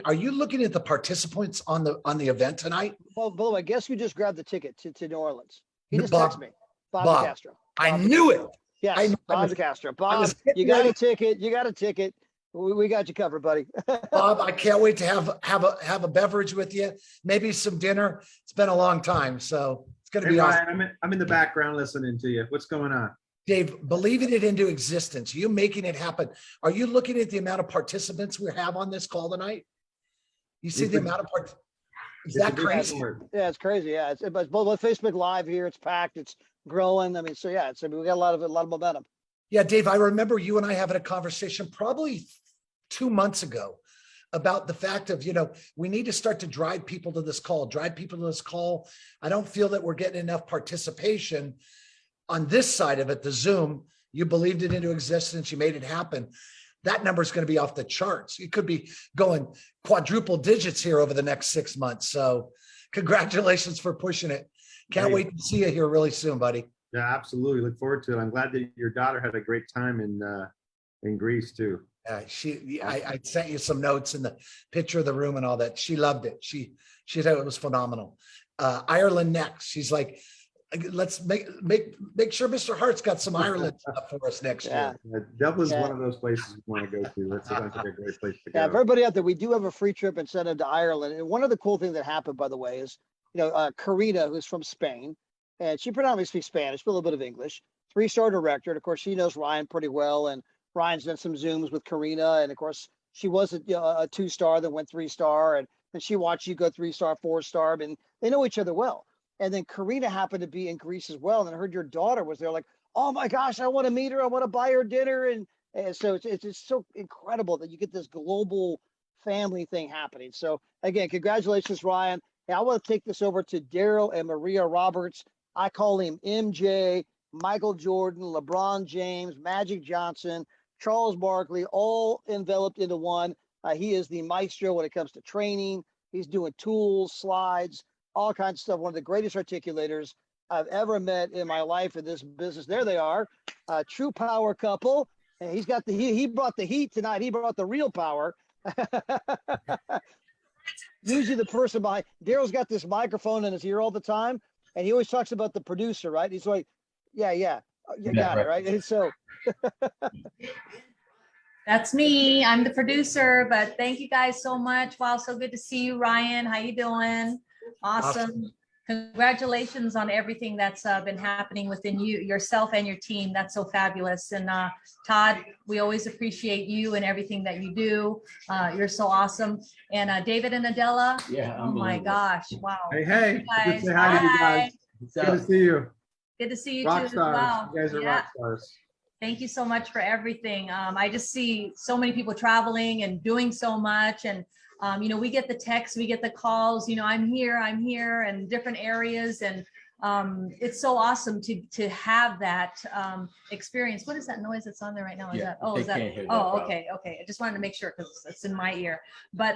are you looking at the participants on the event tonight? Well, by the way, guess who just grabbed the ticket to New Orleans? He just texted me. Bob Castro. I knew it. Yes, Bob Castro. Bob, you got a ticket. You got a ticket. We got you covered, buddy. Bob, I can't wait to have a beverage with you. Maybe some dinner. It's been a long time, so it's going to be awesome. Ryan, I'm in the background listening to you. What's going on? Dave, believing it into existence, you making it happen. Are you looking at the amount of participants we have on this call tonight? You see the amount of participants? Is that crazy? Yeah, it's crazy. Yeah, it's both Facebook Live here. It's packed. It's growing. I mean, so yeah, we got a lot of momentum. Yeah, Dave, I remember you and I having a conversation probably 2 months ago about the fact of, we need to start to drive people to this call. I don't feel that we're getting enough participation on this side of it, the Zoom. You believed it into existence. You made it happen. That number is going to be off the charts. You could be going quadruple digits here over the next 6 months. So congratulations for pushing it. Can't wait to see you here really soon, buddy. Yeah, absolutely. Look forward to it. I'm glad that your daughter had a great time in Greece too. I sent you some notes and the picture of the room and all that. She loved it. She thought it was phenomenal. Ireland next. She's like, let's make sure Mr. Hart's got some Ireland stuff for us next year. Dublin's one of those places we want to go to. That's a great place to go. Yeah, everybody out there, we do have a free trip incentive to Ireland. And one of the cool things that happened, by the way, is, Karina, who's from Spain, and she predominantly speaks Spanish, but a little bit of English, 3-star director. And of course, she knows Ryan pretty well. And Ryan's done some Zooms with Karina. And of course, she was a 2-star that went 3-star. And then she watched you go 3-star, 4-star. And they know each other well. And then Karina happened to be in Greece as well. And I heard your daughter was there, like, oh my gosh, I want to meet her. I want to buy her dinner. And so it's so incredible that you get this global family thing happening. So again, congratulations, Ryan. Hey, I want to take this over to Daryl and Maria Roberts. I call him MJ, Michael Jordan, LeBron James, Magic Johnson, Charles Barkley, all enveloped into one. He is the maestro when it comes to training. He's doing tools, slides, all kinds of stuff. One of the greatest articulators I've ever met in my life in this business. There they are, true power couple. And he's got he brought the heat tonight. He brought the real power. Usually the person behind Daryl's got this microphone in his ear all the time. And he always talks about the producer, right? He's like, yeah, you got it, right? And so that's me. I'm the producer, but thank you guys so much. Wow, so good to see you, Ryan. How you doing? Awesome. Congratulations on everything that's been happening within yourself and your team. That's so fabulous. And Todd, we always appreciate you and everything that you do. You're so awesome. And David and Adela. Yeah. Oh my gosh. Wow. Hey. Hey, Good to have you guys. Good to see you. Good to see you Rock too as stars. well. You guys are rock stars. Thank you so much for everything. I just see so many people traveling and doing so much. And, we get the texts, we get the calls, I'm here in different areas. And it's so awesome to have that experience. What is that noise that's on there right now? Okay. I just wanted to make sure because it's in my ear. But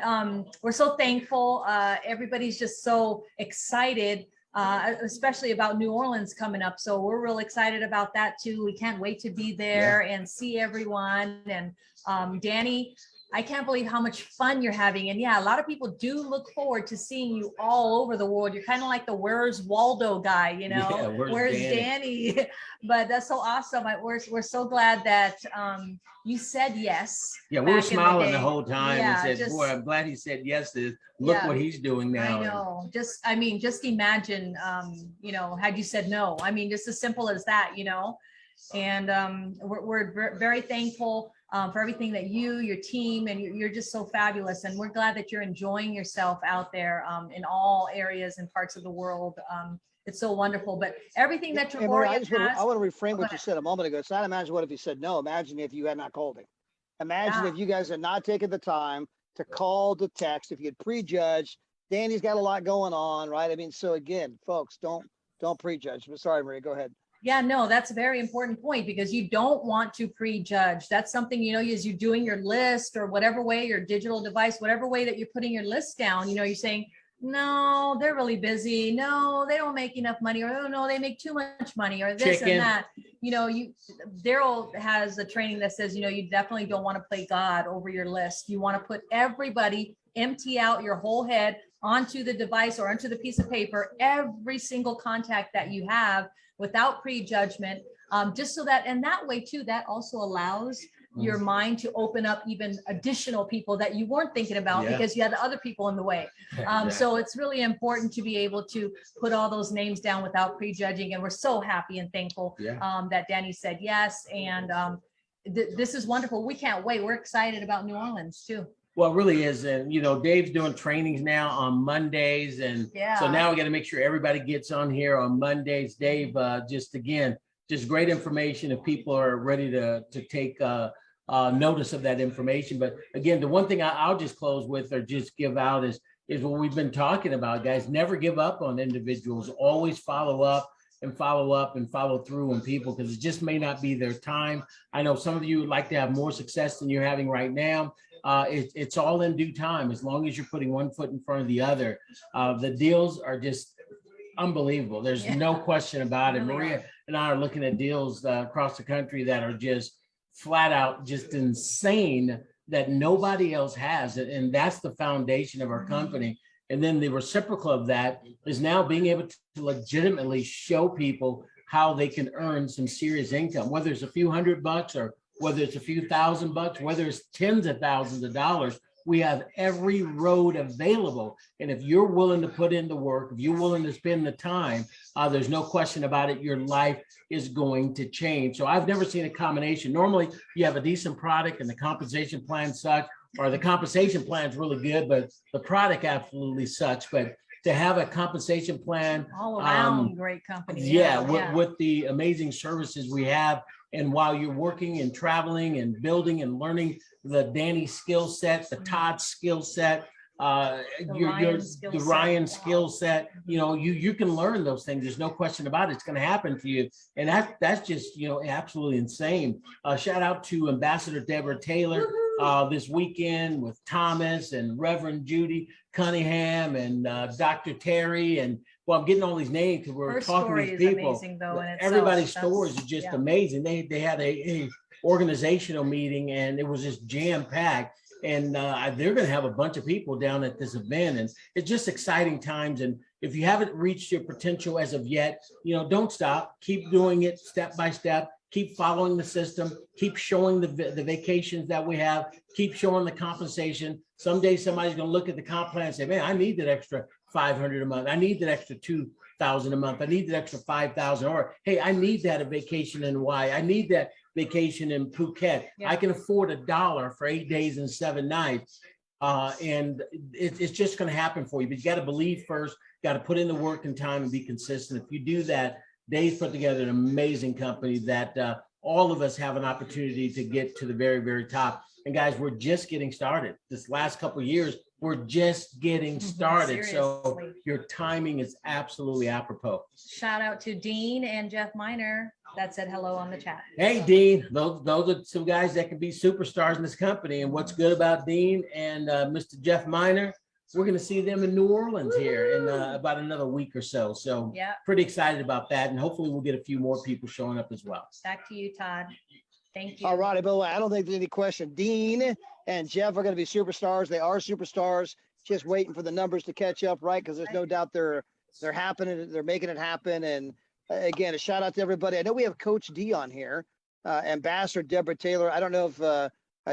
we're so thankful. Everybody's just so excited. Especially about New Orleans coming up. So we're real excited about that too. We can't wait to be there and see everyone. And Danny, I can't believe how much fun you're having. And yeah, a lot of people do look forward to seeing you all over the world. You're kind of like the Where's Waldo guy, Yeah, where's Danny? But that's so awesome. We're so glad that you said yes. Yeah, we were smiling the whole time Yeah, and said, boy, I'm glad he said yes to this. Look what he's doing now. I know. Just imagine, had you said no. I mean, just as simple as that, And we're very thankful for everything that your team, and you're just so fabulous. And we're glad that you're enjoying yourself out there in all areas and parts of the world. It's so wonderful. But everything that Travorium I want to reframe what you said a moment ago. It's not imagine what if you said no. Imagine if you had not called him. Imagine if you guys had not taken the time to call, to text, if you had prejudged. Danny's got a lot going on, right? I mean, so again, folks, don't prejudge. But sorry, Maria, go ahead. Yeah, no, that's a very important point because you don't want to prejudge. That's something, as you're doing your list or whatever way, your digital device, whatever way that you're putting your list down, you're saying, no, they're really busy. No, they don't make enough money, or oh, no, they make too much money, or this and that. Daryl has a training that says, you definitely don't want to play God over your list. You want to put everybody, empty out your whole head onto the device or onto the piece of paper, every single contact that you have without prejudgment, just so that, and that way too, that also allows your mind to open up even additional people that you weren't thinking about because you had other people in the way. So it's really important to be able to put all those names down without prejudging. And we're so happy and thankful that Danny said yes. And this is wonderful. We can't wait. We're excited about New Orleans too. Well, it really is. And, Dave's doing trainings now on Mondays. And so now we got to make sure everybody gets on here on Mondays. Dave, just great information if people are ready to take notice of that information. But again, the one thing I'll just close with or just give out is what we've been talking about, guys. Never give up on individuals. Always follow up and follow up and follow through on people, because it just may not be their time. I know some of you would like to have more success than you're having right now. It's all in due time, as long as you're putting one foot in front of the other. The deals are just unbelievable. There's no question about it. Maria and I are looking at deals across the country that are just flat out just insane, that nobody else has. And that's the foundation of our company. And then the reciprocal of that is now being able to legitimately show people how they can earn some serious income, whether it's a few $100 or whether it's a few $1,000, whether it's tens of thousands of dollars. We have every road available. And if you're willing to put in the work, if you're willing to spend the time, there's no question about it, your life is going to change. So I've never seen a combination. Normally you have a decent product and the compensation plan sucks, or the compensation plan is really good, but the product absolutely sucks. But to have a compensation plan all around great company. With the amazing services we have. And while you're working and traveling and building and learning the Danny skill set, the Todd skill set, the Ryan skill set, you can learn those things. There's no question about it. It's going to happen to you. And that's just, absolutely insane. Shout out to Ambassador Deborah Taylor this weekend with Thomas and Reverend Judy Cunningham and Dr. Terry. And well, I'm getting all these names because we're talking to these people. Amazing, though, in everybody's stories are just amazing. They had a organizational meeting and it was just jam-packed. And they're going to have a bunch of people down at this event, and it's just exciting times. And if you haven't reached your potential as of yet, don't stop. Keep doing it step by step. Keep following the system. Keep showing the vacations that we have. Keep showing the compensation. Someday somebody's going to look at the comp plan and say, "Man, I need that extra $500 a month. I need that extra $2,000 a month. I need that extra $5,000. Or hey, I need that a vacation in Hawaii. I need that vacation in Phuket. I can afford $1 for 8 days and 7 nights." And it's just going to happen for you. But you got to believe first, got to put in the work and time and be consistent. If you do that, Dave's put together an amazing company that all of us have an opportunity to get to the very, very top. And guys, we're just getting started. This last couple of years, we're just getting started. So your timing is absolutely apropos. Shout out to Dean and Jeff Miner that said hello on the chat. Hey, Dean, those are some guys that can be superstars in this company. And what's good about Dean and Mr. Jeff Miner, we're going to see them in New Orleans here in about another week or so. So pretty excited about that. And hopefully we'll get a few more people showing up as well. Back to you, Todd. Thank you. All right, Bill, I don't think there's any question. Dean and Jeff are going to be superstars. They are superstars. Just waiting for the numbers to catch up, right? Because there's no doubt they're happening. They're making it happen. And again, a shout out to everybody. I know we have Coach D on here, Ambassador Deborah Taylor. I don't know if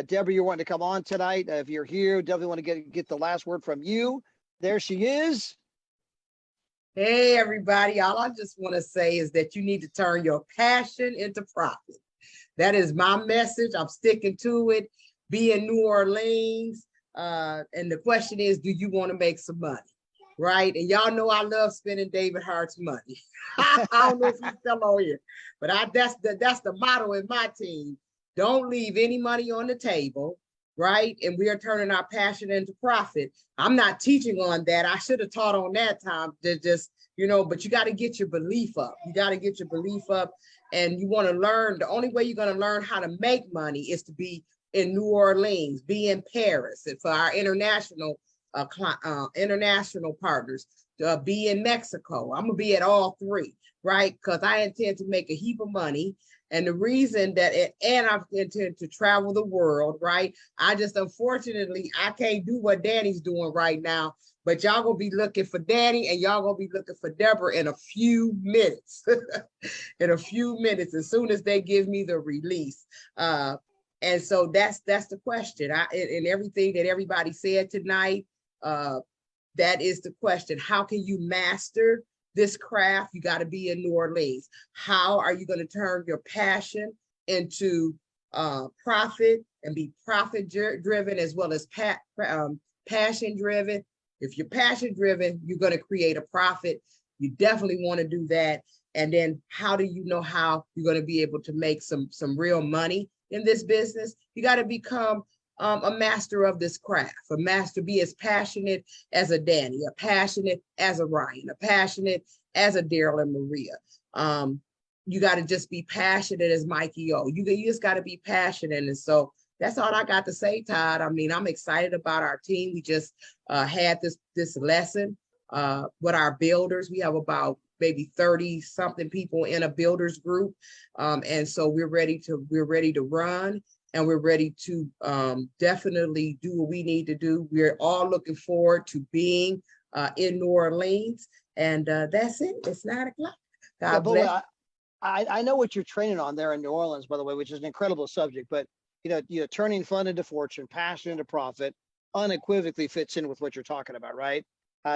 Deborah, you're wanting to come on tonight. If you're here, definitely want to get the last word from you. There she is. Hey, everybody. All I just want to say is that you need to turn your passion into profit. That is my message. I'm sticking to it. Be in New Orleans. And the question is, do you want to make some money? Right? And y'all know I love spending David Hart's money. I don't know if he's still on here, but that's the motto in my team. Don't leave any money on the table, right? And we are turning our passion into profit. I'm not teaching on that. I should have taught on that time. But you got to get your belief up. You got to get your belief up, and you want to learn. The only way you're going to learn how to make money is to be in New Orleans, be in Paris, and for our international partners, be in Mexico. I'm gonna be at all three, right? Because I intend to make a heap of money. And the reason that I intend to travel the world, right? Unfortunately, I can't do what Danny's doing right now, but y'all gonna be looking for Danny and y'all gonna be looking for Deborah in a few minutes, as soon as they give me the release. And so that's the question. And everything that everybody said tonight, that is the question. How can you master this craft? You got to be in New Orleans. How are you going to turn your passion into profit and be profit driven as well as passion driven? If you're passion driven, you're going to create a profit. You definitely want to do that. And then how do you know how you're going to be able to make some real money? in this business. You got to become a master of this craft, a master, be as passionate as a Danny, a passionate as a Ryan, a passionate as a Daryl and Maria. You got to just be passionate as Mikey O. You just got to be passionate. And so that's all I got to say, Todd. I mean, I'm excited about our team. We just had this lesson with our builders. We have about maybe 30 something people in a builders group. And so we're ready to run, and we're ready to definitely do what we need to do. We're all looking forward to being in New Orleans. And that's it. It's 9 o'clock. God bless. I know what you're training on there in New Orleans, by the way, which is an incredible subject, but turning fun into fortune, passion into profit, unequivocally fits in with what you're talking about, right?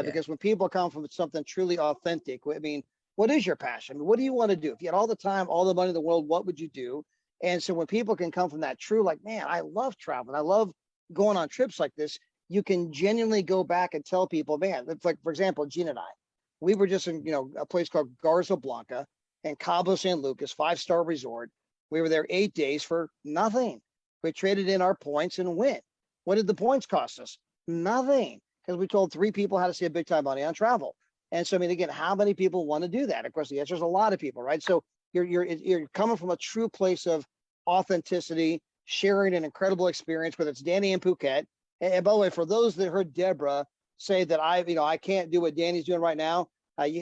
Because when people come from something truly authentic, I mean, what is your passion? What do you want to do? If you had all the time, all the money in the world, what would you do? And so when people can come from that true, like, man, I love traveling, I love going on trips like this, you can genuinely go back and tell people, man, like, for example, Gina and I, we were just in, a place called Garza Blanca in Cabo San Lucas, 5-star resort. We were there 8 days for nothing. We traded in our points and went. What did the points cost us? Nothing. Because we told 3 people how to save big time money on travel. And so, I mean, again, how many people want to do that? Of course, the answer is a lot of people, right? So you're coming from a true place of authenticity, sharing an incredible experience, whether it's Danny and Phuket. And by the way, for those that heard Deborah say that I can't do what Danny's doing right now,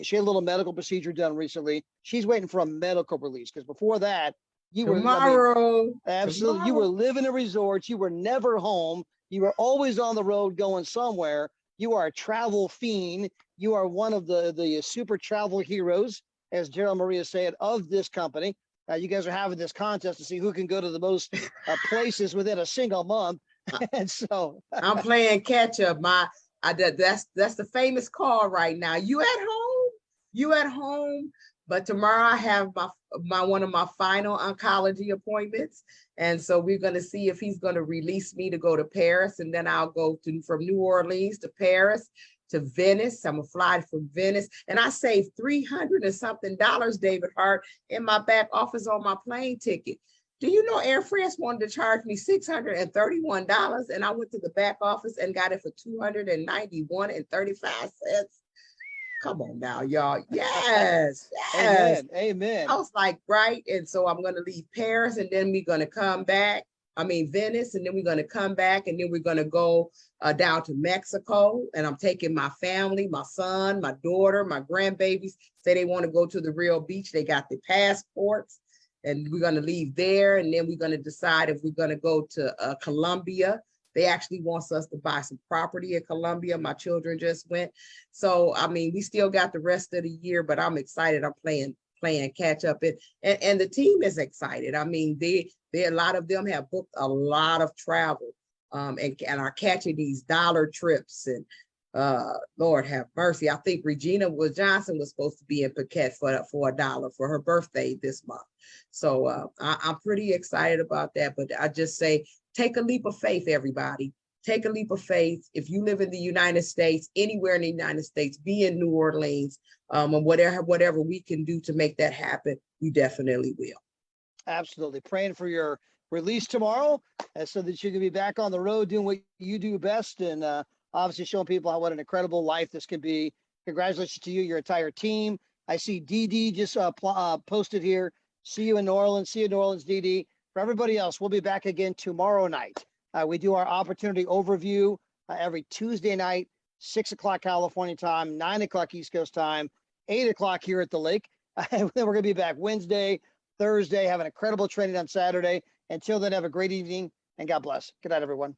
she had a little medical procedure done recently. She's waiting for a medical release, because before that, Tomorrow. Absolutely. You were living in resorts. You were never home. You were always on the road going somewhere. You are a travel fiend. You are one of the super travel heroes, as Daryl Maria said, of this company. You guys are having this contest to see who can go to the most places within a single month. And so I'm playing catch up. That's the famous call right now. You at home. But tomorrow I have my one of my final oncology appointments. And so we're going to see if he's going to release me to go to Paris. And then I'll go from New Orleans to Paris to Venice. I'm going to fly from Venice. And I saved $300 and something, David Hart, in my back office on my plane ticket. Do you know Air France wanted to charge me $631? And I went to the back office and got it for $291.35. Come on now, y'all. Yes. Amen. I was like, right. And so I'm going to leave Paris, and then we're going to come back. Venice, and then we're going to come back, and then we're going to go down to Mexico. And I'm taking my family, my son, my daughter, my grandbabies. Say they want to go to the real beach. They got the passports, and we're going to leave there. And then we're going to decide if we're going to go to Colombia. They actually wants us to buy some property in Colombia. My children just went. So, we still got the rest of the year, but I'm excited. I'm playing catch up. And the team is excited. They a lot of them have booked a lot of travel and are catching these dollar trips. And Lord have mercy. I think Regina Johnson was supposed to be in Phuket for $1 for her birthday this month. So I'm pretty excited about that. But I just say, take a leap of faith, everybody. Take a leap of faith. If you live in the United States, anywhere in the United States, be in New Orleans, and whatever we can do to make that happen, we definitely will. Absolutely. Praying for your release tomorrow, so that you can be back on the road doing what you do best, and obviously showing people what an incredible life this can be. Congratulations to you, your entire team. I see DD just posted here. See you in New Orleans. See you in New Orleans, DD. For everybody else, we'll be back again tomorrow night. We do our opportunity overview every Tuesday night, 6 o'clock California time, 9 o'clock East Coast time, 8 o'clock here at the lake. And then we're going to be back Wednesday, Thursday, have an incredible training on Saturday. Until then, have a great evening, and God bless. Good night, everyone.